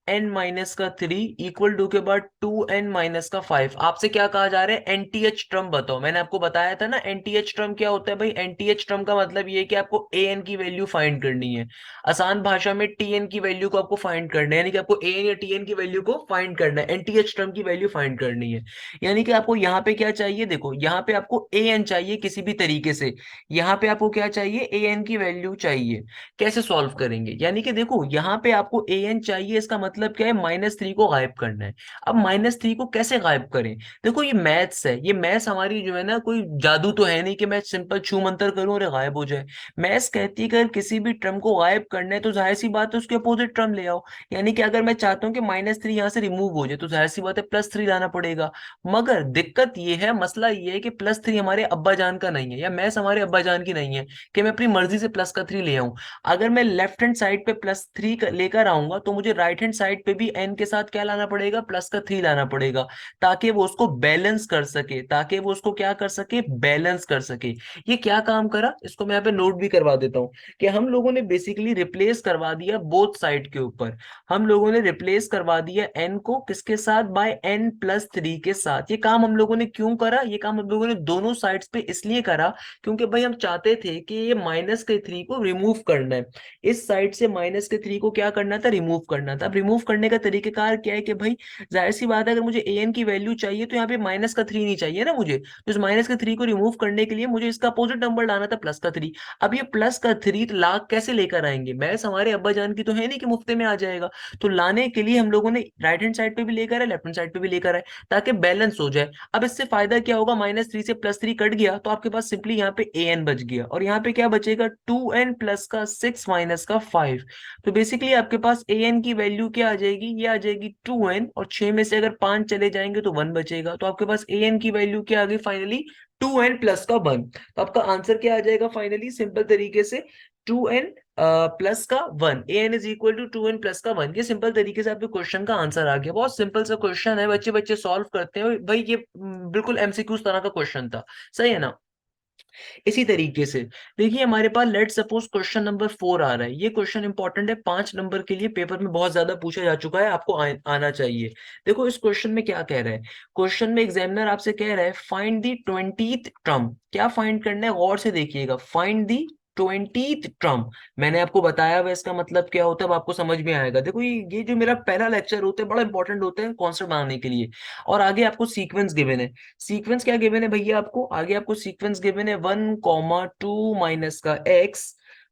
n माइनस का 3 इक्वल टू के बाद 2n माइनस का 5। आपसे क्या कहा जा रहा है? nth टर्म बताओ। मैंने आपको बताया था ना nth टर्म क्या होता है भाई? nth टर्म का मतलब ये है कि आपको an की वैल्यू फाइंड करनी है। आसान भाषा में tn की वैल्यू को आपको फाइंड करना है, यानी कि आपको an या tn की वैल्यू को फाइंड करना है, nth टर्म की वैल्यू फाइंड करनी है। यानी कि आपको यहाँ पे क्या चाहिए? देखो यहाँ पे आपको an चाहिए किसी भी तरीके से। यहाँ पे आपको क्या चाहिए? an की वैल्यू चाहिए। कैसे सॉल्व करेंगे? यानी कि देखो यहाँ पे आपको an चाहिए, इसका मतलब क्या है? -3 को गायब करना है। अब -3 को कैसे गायब करें? देखो ये मैथ्स है, ये मैथ्स हमारी जो है ना, कोई जादू तो है नहीं कि मैं सिंपल छू मंतर करूं और ये गायब हो जाए। मैथ्स कहती है कि अगर किसी भी टर्म को गायब करना है तो जाहिर सी बात है उसके अपोजिट टर्म ले आओ। यानी कि अगर मैं चाहता हूं कि -3 यहाँ से रिमूव हो जाए तो जाहिर सी बात है +3 लाना पड़ेगा। मगर दिक्कत ये है, मसला ये है कि +3 हमारे अब्बा जान का नहीं है, या मैथ्स हमारे अब्बा जान की नहीं है कि मैं अपनी मर्जी से प्लस का 3 ले आऊं। अगर मैं लेफ्ट हैंड साइड पे +3 लेकर आऊंगा तो मुझे राइट हैंड साइड पे भी n के साथ क्या लाना पड़ेगा? प्लस का 3 लाना पड़ेगा, ताकि वो उसको बैलेंस कर सके, ताकि वो उसको क्या कर सके? बैलेंस कर सके। ये क्या काम करा, इसको मैं यहाँ पे नोट भी करवा देता हूँ कि हम लोगों ने बेसिकली रिप्लेस करवा दिया बोथ साइड के ऊपर। हम लोगों ने रिप्लेस करवा दिया n को किसके साथ? बाय n+3 के साथ। ये काम हम लोगों ने क्यों करा? ये काम हम लोगों ने दोनों साइड्स पे इसलिए करा क्योंकि भाई हम चाहते थे कि ये -3 को रिमूव करना है। इस साइड से -3 को क्या करना था? रिमूव करना था। अब रिमूव रिमूव करने का तरीकेकार क्या है कि भाई जाहिर सी बात है, अगर मुझे an की वैल्यू चाहिए तो यहाँ पे माइनस का 3 नहीं चाहिए ना मुझे, तो इस माइनस का 3 को रिमूव करने के लिए मुझे इसका अपोजिट नंबर लाना था, प्लस का 3। अब ये प्लस का 3 लाख कैसे लेकर आएंगे, मैथ्स हमारे अब्बा जान की तो है नहीं कि मुफ्ते में आ जाएगा। तो लाने के लिए हम लोगों ने राइट हैंड साइड पे भी लेकर आए, लेफ्ट हैंड साइड पे भी लेकर आए, ताकि बैलेंस हो जाए। अब इससे फायदा क्या होगा, -3 से +3 कट गया तो आपके पास सिंपली यहाँ पे an बच गया, और यहाँ पे क्या बचेगा, 2n प्लस का 6 माइनस का 5। तो बेसिकली आपके पास an की वैल्यू क्या आ जाएगी, ये आ जाएगी 2n, और 6 में से अगर 5 चले जाएंगे तो 1 बचेगा, तो आपके पास an की वैल्यू क्या आ गई फाइनली, 2n प्लस का 1। तो आपका आंसर क्या आ जाएगा फाइनली, सिंपल तरीके से 2n प्लस का 1, an is equal to 2n plus का 1। ये सिंपल तरीके से आपके क्वेश्चन का आंसर आ गया। बहुत सिंपल सा क्वेश्चन है, बच्चे बच्चे सॉल्व करते हैं भाई, ये बिल्कुल एमसीक्यू तरह का क्वेश्चन था, सही है ना। इसी तरीके से देखिए हमारे पास लेट सपोज क्वेश्चन नंबर 4 आ रहा है। ये क्वेश्चन इंपॉर्टेंट है, 5 नंबर के लिए, पेपर में बहुत ज्यादा पूछा जा चुका है, आपको आना चाहिए। देखो इस क्वेश्चन में क्या कह रहा है, क्वेश्चन में एग्जामिनर आपसे कह रहा है फाइंड दी 20th टर्म। क्या फाइंड करना है, गौर से देखिएगा, फाइंड दी 20th टर्म। मैंने आपको बताया हुआ इसका मतलब क्या होता है, अब आपको समझ में आएगा। देखो ये जो मेरा पहला लेक्चर होता है बड़ा इंपॉर्टेंट होता है कॉन्सेप्ट बनाने के लिए। और आगे आपको सीक्वेंस गिवन है, सीक्वेंस क्या गिवन है भैया आपको, आगे आपको सीक्वेंस गिवन है 1,2 माइनस का x,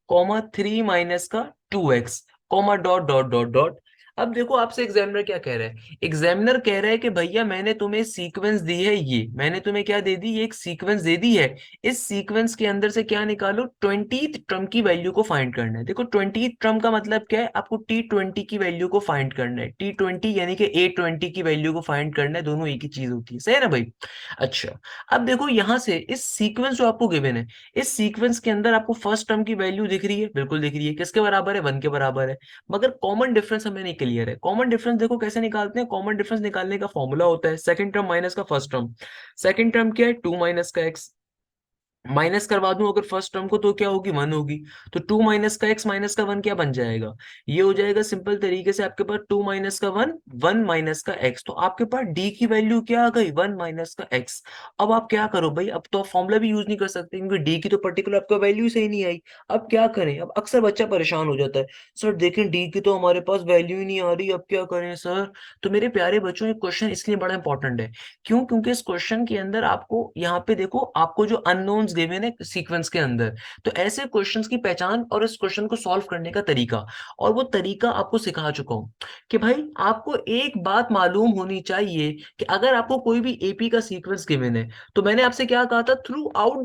कॉमा 3 माइनस का 2x, comma dot dot dot dot. अब देखो आपसे एग्जामिनर क्या कह रहा है, एग्जामिनर कह रहा है कि भैया मैंने तुम्हें सीक्वेंस दी है, ये मैंने तुम्हें क्या दे दी, ये एक सीक्वेंस दे दी है। इस सीक्वेंस के अंदर से क्या निकालो, 20th टर्म की वैल्यू को फाइंड करना है। देखो 20th टर्म का मतलब क्या है, आपको T20 की वैल्यू को फाइंड करना है, T20 यानी कि A20 की वैल्यू को फाइंड करना है, दोनों एक ही चीज होती है, सही है ना भाई। अच्छा, अब देखो यहां से इस सीक्वेंस जो आपको गिवन है, इस सीक्वेंस के अंदर आपको फर्स्ट टर्म की वैल्यू दिख रही है, बिल्कुल दिख रही है, किसके बराबर है, 1 के बराबर है। मगर कॉमन डिफरेंस हमें नहीं क्लियर है। कॉमन डिफरेंस देखो कैसे निकालते हैं, कॉमन डिफरेंस निकालने का फॉर्मूला होता है सेकंड टर्म माइनस का फर्स्ट टर्म। सेकंड टर्म क्या है, 2 माइनस का x, माइनस करवा दूं अगर फर्स्ट टर्म को तो क्या होगी, 1 होगी। तो 2 माइनस का x माइनस का 1 क्या बन जाएगा, ये हो जाएगा सिंपल तरीके से आपके पास 2 माइनस का 1, 1 माइनस का x। तो आपके पास d की वैल्यू क्या आ गई, 1 माइनस का x। अब आप क्या करो भाई, अब तो आप फॉर्मूला भी यूज नहीं कर सकते क्योंकि d की तो पर्टिकुलर आपका वैल्यू सही नहीं आई। अब क्या करें, अब अक्सर बच्चा परेशान हो जाता है, सर देखें d की तो हमारे पास वैल्यू ही नहीं आ रही, अब क्या करें सर। तो मेरे प्यारे बच्चों ये क्वेश्चन इसलिए बड़ा इंपॉर्टेंट है, क्यों, क्योंकि इस क्वेश्चन के अंदर आपको यहाँ पे देखो आपको जो अननोन्स गिवन है सीक्वेंस के अंदर, तो ऐसे क्वेश्चंस की पहचान और इस क्वेश्चन को सॉल्व करने का तरीका, और वो तरीका आपको सिखा चुका हूं कि भाई आपको एक बात मालूम होनी चाहिए कि अगर आपको कोई भी एपी का सीक्वेंस गिवन है, तो मैंने आपसे क्या कहा था, थ्रू आउट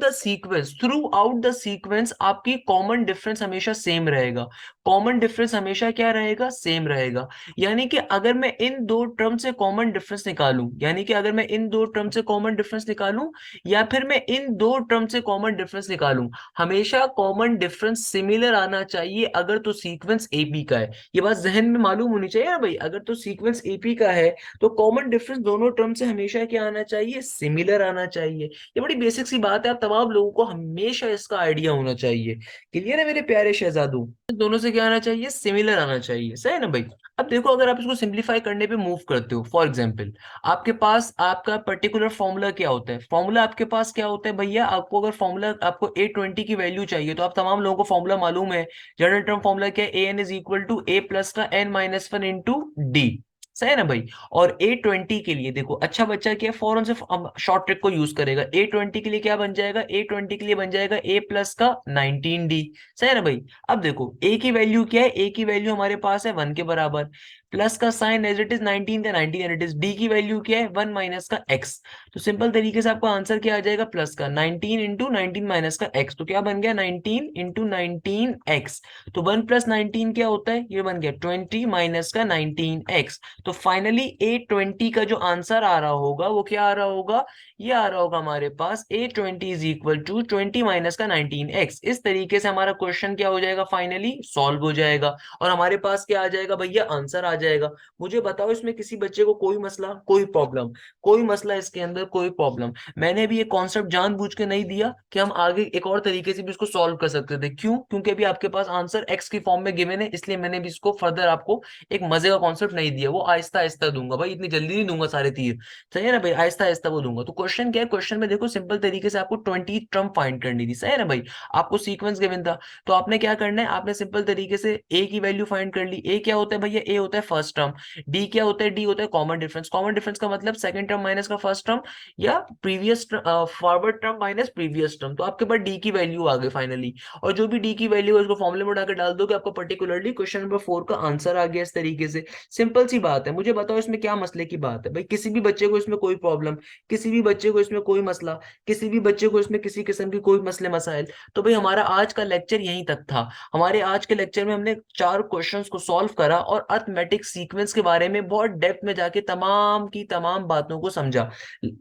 द सीक्वेंस आपकी कॉमन डिफरेंस हमेशा सेम रहेगा। कॉमन डिफरेंस हमेशा क्या रहेगा, सेम रहेगा। यानी कि अगर मैं इन दो टर्म से कॉमन डिफरेंस निकालूं, यानी कि अगर मैं इन दो टर्म से कॉमन डिफरेंस निकालूं, या फिर मैं इन दो टर्म से कॉमन डिफरेंस निकालूं, हमेशा कॉमन डिफरेंस सिमिलर आना चाहिए अगर तो सीक्वेंस एपी का है। ये बात जहन में मालूम होनी चाहिए ना भाई, अगर तो सीक्वेंस एपी का है तो कॉमन डिफरेंस दोनों टर्म से हमेशा क्या आना चाहिए, सिमिलर आना चाहिए। ये बड़ी बेसिक सी बात है, आप तमाम लोगों को हमेशा इसका आइडिया होना चाहिए। क्लियर है मेरे प्यारे शहजादों, दोनों से क्या आना चाहिए, सिमिलर आना चाहिए, सही है ना भाई। अब देखो अगर आप इसको सिंप्लीफाई करने पे मूव करते हो, फॉर एग्जांपल आपके पास आपका पर्टिकुलर फॉर्मूला क्या होता है, फॉर्मूला आपके पास क्या होता है भैया, आपको अगर फॉर्मूला आपको A20 की वैल्यू चाहिए तो आप तमाम लोगों को फॉर्मूला मालूम है। जनरल टर्म फॉर्मूला क्या है, an is equal to a plus का n-1 इंटू डी, सही है ना भाई। और A20 के लिए देखो अच्छा बच्चा क्या है, फौरन से शॉर्ट ट्रिक को यूज करेगा। A20 के लिए क्या बन जाएगा, A20 के लिए बन जाएगा a प्लस का 19d, सही है ना भाई। अब देखो a की वैल्यू क्या है, a की वैल्यू हमारे पास है 1 के बराबर, प्लस का साइन एज इट इज 19 था, 19 एज इट इज, डी की वैल्यू क्या है, 1 माइनस का x। तो सिंपल तरीके से आपका आंसर क्या आ जाएगा, प्लस का 19 इंटू 19 माइनस का x, तो क्या बन गया 19 इंटू 19x। तो 1 प्लस 19 क्या होता है, ये बन गया 20 माइनस का 19x। तो फाइनली A20 का जो आंसर आ रहा होगा वो क्या आ रहा होगा, ये आ रहा होगा हमारे पास A20 is equal to 20 minus का 19x। इस तरीके से हमारा क्वेश्चन क्या हो जाएगा, फाइनली सॉल्व हो जाएगा, और हमारे पास क्या आ जाएगा भैया, आंसर आ जाएगा। मुझे बताओ इसमें किसी बच्चे को कोई मसला, कोई प्रॉब्लम, कोई मसला इसके अंदर, कोई प्रॉब्लम। मैंने भी ये कॉन्सेप्ट जानबूझ के नहीं दिया कि हम आगे एक और तरीके से भी इसको सॉल्व कर सकते थे, क्यों, क्योंकि अभी आपके पास आंसर एक्स की फॉर्म में गिवन है, इसलिए मैंने भी इसको फर्दर आपको एक मजे का कॉन्सेप्ट नहीं दिया, वो आहिस्ता आहिस्ता दूंगा भाई, इतनी जल्दी नहीं दूंगा सारे तीर, सही है ना भाई, आहिस्ता आहिस्ता वो दूंगा। तो क्वेश्चन क्या है, क्वेश्चन में देखो सिंपल तरीके से आपको 20 टर्म फाइंड करनी थी, सही है ना भाई। आपको सीक्वेंस गिवन था, तो आपने क्या करना है, आपने सिंपल तरीके से ए की वैल्यू फाइंड कर ली। ए क्या होता है भैया, ए होता है फर्स्ट टर्म, डी क्या होता है, डी होता है कॉमन डिफरेंस। कॉमन डिफरेंस का मतलब सेकंड टर्म माइनस का फर्स्ट टर्म, या previous forward term minus previous term. तो आपके पास डी की वैल्यू आ गई फाइनली, और जो भी डी की वैल्यू है उसको फॉर्मूले में उठाकर डाल दोगे, आपको पर्टिकुलरली क्वेश्चन नंबर 4 का आंसर आ गया इस तरीके से। सिंपल सी बात है। मुझे बताओ इसमें क्या मसले की बात है भाई? किसी भी बच्चे को इसमें कोई प्रॉब्लम, किसी भी बच्चे को इसमें कोई मसला, किसी भी बच्चे को इसमें किसी किस्म की कोई मसले मसाइल? तो भाई हमारा आज का लेक्चर यहीं तक था। हमारे आज के लेक्चर में हमने 4 क्वेश्चंस को सॉल्व करा और अर्थमेटिक सीक्वेंस के बारे में बहुत डेप्थ में जाके तमाम की तमाम बातों को समझा।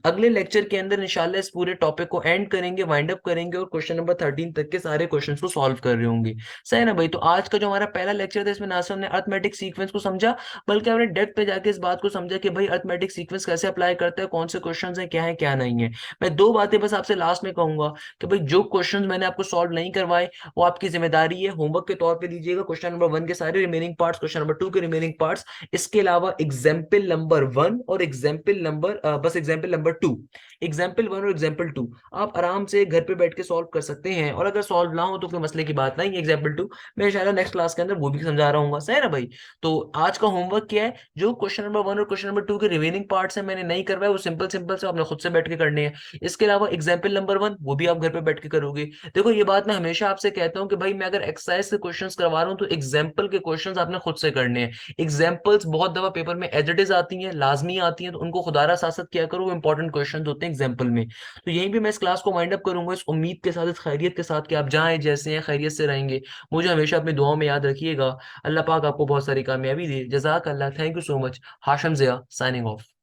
अगले लेक्चर के अंदर इंशाल्लाह इस पूरे टॉपिक को एंड करेंगे, वाइंड अप करेंगे, और क्वेश्चन नंबर 13 तक के सारे क्वेश्चंस को सॉल्व कर रहे होंगे। सही है ना भाई? तो आज का जो हमारा पहला लेक्चर था इसमें ना सिर्फ हमने अर्थमेटिक सीक्वेंस को समझा, बल्कि हमने डेप्थ पे जाके इस बात को समझा कि भाई अर्थमेटिक सीक्वेंस कैसे अप्लाई करता है, कौन से क्वेश्चंस हैं, क्या है क्या नहीं है। मैं 2 बातें बस आपसे लास्ट में कहूंगा कि भाई जो क्वेश्चंस मैंने आपको सॉल्व नहीं करवाए वो आपकी जिम्मेदारी है, होमवर्क के तौर पे लीजिएगा। क्वेश्चन नंबर 1 के सारे रिमेनिंग पार्ट्स, क्वेश्चन नंबर 2 के रिमेनिंग पार्ट्स, इसके अलावा एग्जाम्पल नंबर 1 और एग्जाम्पल नंबर बस एग्जाम्पल नंबर 2, एग्जाम्पल 1 और एग्जाम्पल 2 आप आराम से घर पे बैठ के सॉल्व कर सकते हैं। और अगर सॉल्व ना हो तो कोई मसले की बात नहीं, एग्जाम्पल 2 मैं इंशाल्लाह नेक्स्ट क्लास के अंदर वो भी समझा रहा हूँ। सही है ना भाई? तो आज का होमवर्क क्या है? जो क्वेश्चन नंबर 1 और क्वेश्चन नंबर 2 के रिमेनिंग पार्ट्स हैं मैंने नहीं करवाए, वो सिंपल सिंपल से आपने खुद से बैठ के करने हैं। इसके अलावा एग्जाम्पल नंबर 1 वो भी आप घर पे बैठ के करोगे। देखो ये बात मैं हमेशा आपसे कहता हूँ कि भाई मैं अगर एक्सरसाइज के क्वेश्चंस करवा रहा हूँ तो एग्जाम्पल के क्वेश्चंस आपने खुद से करने हैं। एग्जाम्पल्स बहुत दफा पेपर में एज इट इज आती हैं, लाजमी आती हैं, तो उनको खुदारा साथ साथ किया करो, वो इंपॉर्टेंट क्वेश्चन होते हैं एग्जाम्पल में। तो यहीं पे मैं इस क्लास को वाइंड अप करूंगा इस उम्मीद के साथ, इस खैरियत के साथ कि आप जहाँ जैसे हैं खैरियत से रहेंगे। मुझे हमेशा अपनी दुआओं में याद रखिएगा। अल्लाह पाक आपको बहुत सारी कामयाबी दे। जज़ाक अल्लाह, thank you so much. Hashim Zia signing of.